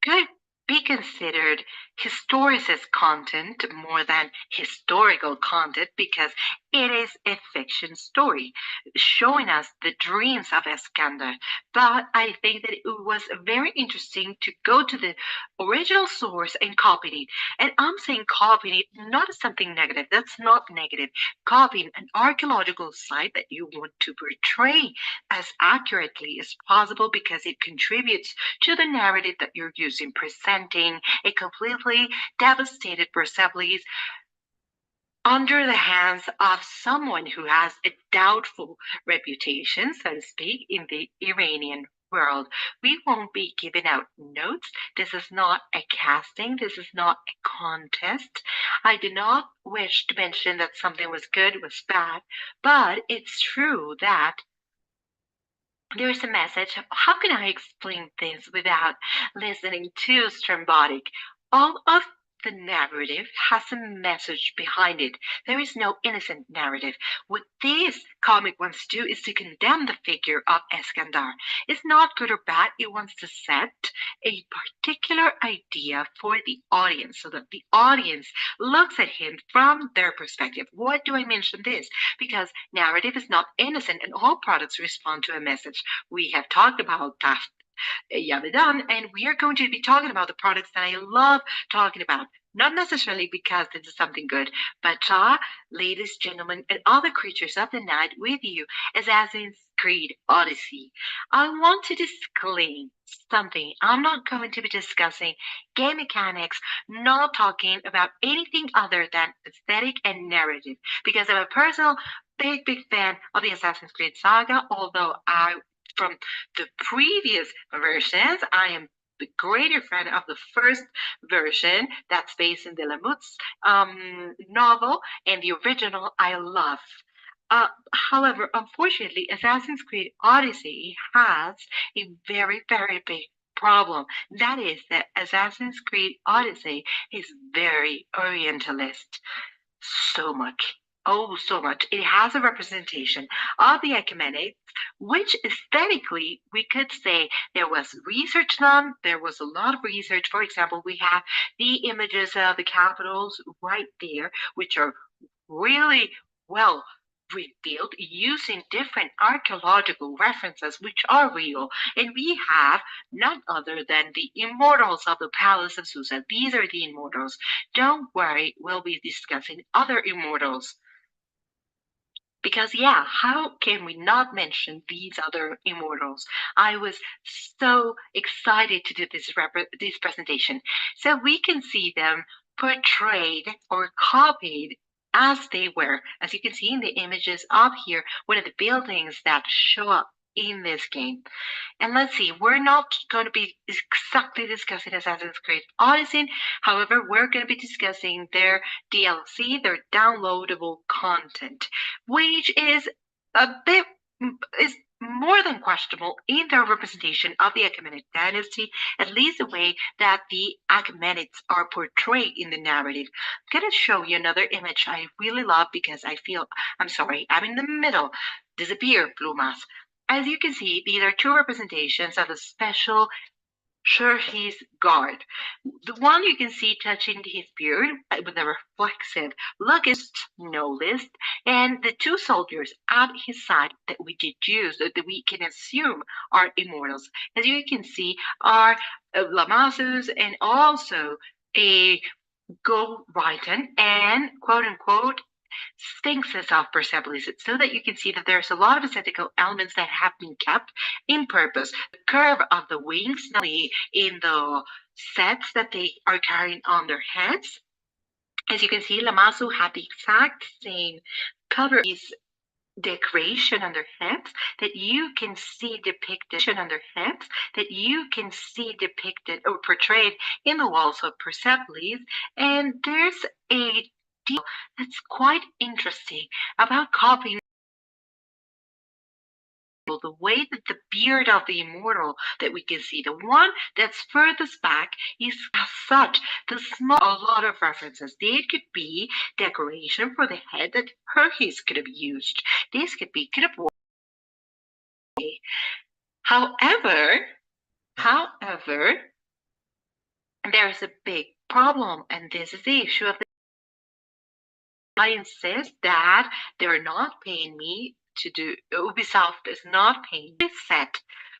could be considered historicist content more than historical content, because it is a fiction story showing us the dreams of Iskander. But I think that it was very interesting to go to the original source and copy it. And I'm saying copying it not as something negative. That's not negative. Copying an archaeological site that you want to portray as accurately as possible, because it contributes to the narrative that you're using, presenting a completely basically devastated Persepolis under the hands of someone who has a doubtful reputation, so to speak, in the Iranian world. We won't be giving out notes. This is not a casting. This is not a contest. I do not wish to mention that something was good, was bad, but it's true that there's a message. How can I explain this without listening too strambotic? All of the narrative has a message behind it. There is no innocent narrative. What this comic wants to do is to condemn the figure of Eskandar. It's not good or bad. It wants to set a particular idea for the audience so that the audience looks at him from their perspective. Why do I mention this? Because narrative is not innocent and all products respond to a message. We have talked about that Yavidan, and we are going to be talking about the products that I love talking about. Not necessarily because this is something good, but ladies, gentlemen, and other creatures of the night with you, Assassin's Creed Odyssey. I want to disclaim something. I'm not going to be discussing game mechanics, not talking about anything other than aesthetic and narrative, because I'm a personal big fan of the Assassin's Creed saga, although from the previous versions, I am the greater fan of the first version that's based in Delamotte's novel, and the original I love. However, unfortunately, Assassin's Creed Odyssey has a very big problem. That is that Assassin's Creed Odyssey is very Orientalist. So much. Oh, so much. It has a representation of the Ecumenics, which aesthetically, we could say there was research done. There was a lot of research. For example, we have the images of the capitals right there, which are really well revealed using different archaeological references, which are real. And we have none other than the immortals of the Palace of Susa. These are the immortals. Don't worry, we'll be discussing other immortals. Because, yeah, how can we not mention these other immortals? I was so excited to do this presentation. So we can see them portrayed or copied as they were. As you can see in the images up here, one of the buildings that show up in this game. And let's see, we're not going to be exactly discussing Assassin's Creed Odyssey. However, we're going to be discussing their DLC, their downloadable content, which is more than questionable in their representation of the Achaemenid dynasty, at least the way that the Achaemenids are portrayed in the narrative. I'm going to show you another image I really love because I'm in the middle. Disappear, Plumas. As you can see, these are two representations of a special Shurhi's guard. The one you can see touching his beard with a reflexive look is no list, and the two soldiers at his side that we deduce, that we can assume are immortals. As you can see, are Lamasus and also a Go-Righton and quote-unquote sphinxes of Persepolis, so that you can see that there's a lot of aesthetical elements that have been kept in purpose. The curve of the wings, not only in the sets that they are carrying on their heads. As you can see, Lamasu had the exact same cover decoration on their heads that you can see depicted on their heads that you can see depicted or portrayed in the walls of Persepolis. And there's a deal that's quite interesting about copying the way that the beard of the immortal that we can see, the one that's furthest back, is as such the small a lot of references. They could be decoration for the head that Hermes could have used. This could be However, there's a big problem, and this is the issue of the I insist that they're not paying me to do. Ubisoft is not paying this set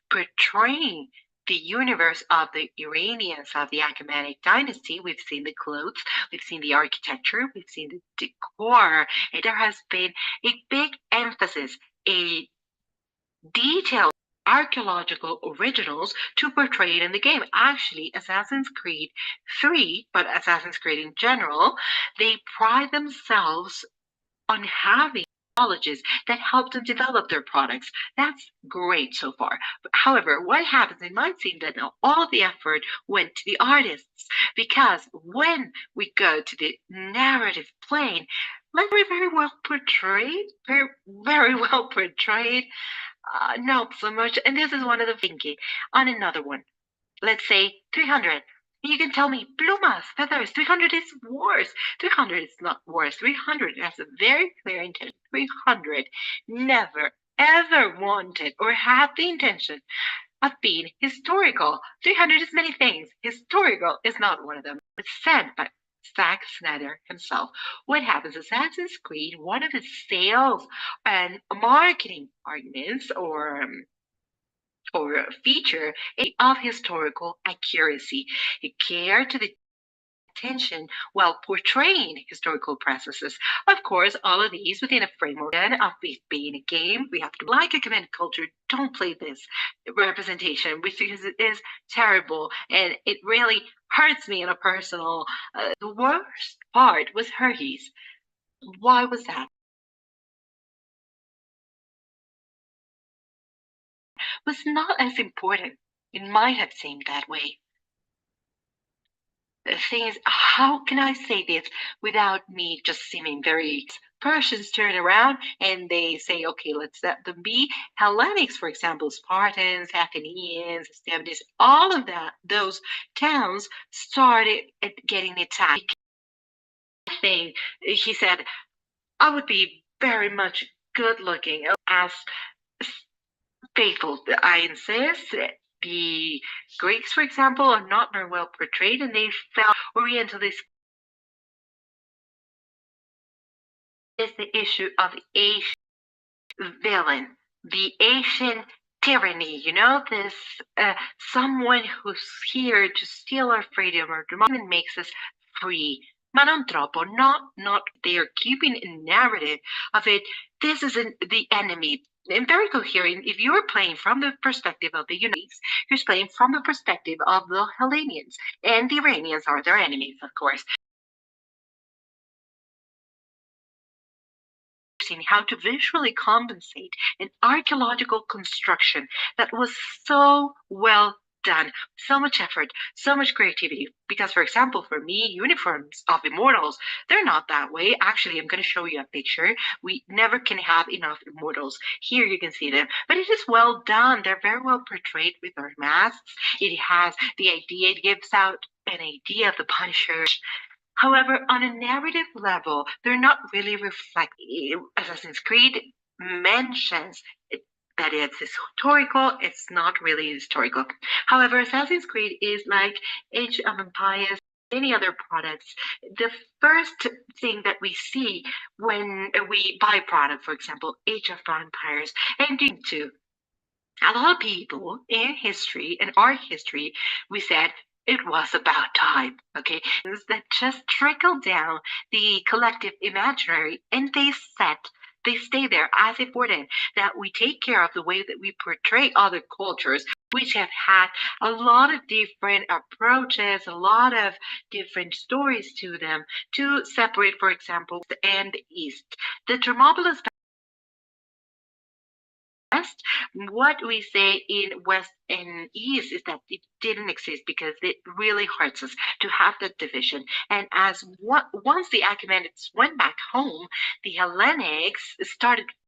portraying the universe of the Iranians of the Achaemenid dynasty. We've seen the clothes, we've seen the architecture, we've seen the decor, and there has been a big emphasis, a detail archaeological originals to portray it in the game. Actually, Assassin's Creed 3, but Assassin's Creed in general, they pride themselves on having technologies that help them develop their products. That's great so far. But however, what happens, it might seem that all the effort went to the artists, because when we go to the narrative plane, like we're very well portrayed, very well portrayed, not so much. And this is one of the thinking. On another one, let's say 300. You can tell me plumas, feathers, 300 is worse. 300 is not worse. 300 has a very clear intention. 300 never, ever wanted or had the intention of being historical. 300 is many things. Historical is not one of them. It's said by Zack Snyder himself. What happens? Assassin's Creed, one of its sales and marketing arguments or feature of historical accuracy. It cared to the attention while portraying historical processes. Of course, all of these within a framework of it being a game. We have to, like a command culture, don't play this representation, which because it is terrible and it really hurts me in a personal. The worst part was Hermes. Why was that? Was not as important. It might have seemed that way. The thing is, how can I say this without me just seeming very... Persians turn around and they say, okay, let's let them be. Hellenics, for example, Spartans, Athenians, Stevenus, all of that, those towns started getting attacked. Thing, he said, I would be very much good looking as faithful. I insist. The Greeks, for example, are not very well portrayed, and they felt Orientalists. Is the issue of the Asian villain, the Asian tyranny. You know, this someone who's here to steal our freedom or democracy and makes us free. Ma non troppo, not. They are keeping a narrative of it. This is the enemy. And very coherent. If you're playing from the perspective of the Unites, you're playing from the perspective of the Hellenians, and the Iranians are their enemies, of course. How to visually compensate an archaeological construction that was so well done, so much effort, so much creativity. Because, for example, for me, uniforms of immortals, they're not that way. Actually, I'm going to show you a picture. We never can have enough immortals. Here you can see them, but it is well done. They're very well portrayed with their masks. It has the idea, it gives out an idea of the Punisher. However, on a narrative level, they're not really reflecting. Assassin's Creed mentions that it's historical. It's not really historical. However, Assassin's Creed is like Age of Empires, many other products. The first thing that we see when we buy product, for example, Age of Empires, and to a lot of people in history and art history, we said, it was about time, okay? That just trickle down the collective imaginary, and they stay there as important, that we take care of the way that we portray other cultures, which have had a lot of different approaches, a lot of different stories to them, to separate, for example, the and the East. The Thermopolis West, what we say in West and East is that it didn't exist because it really hurts us to have that division. And as once the Achaemenids went back home, the Hellenics started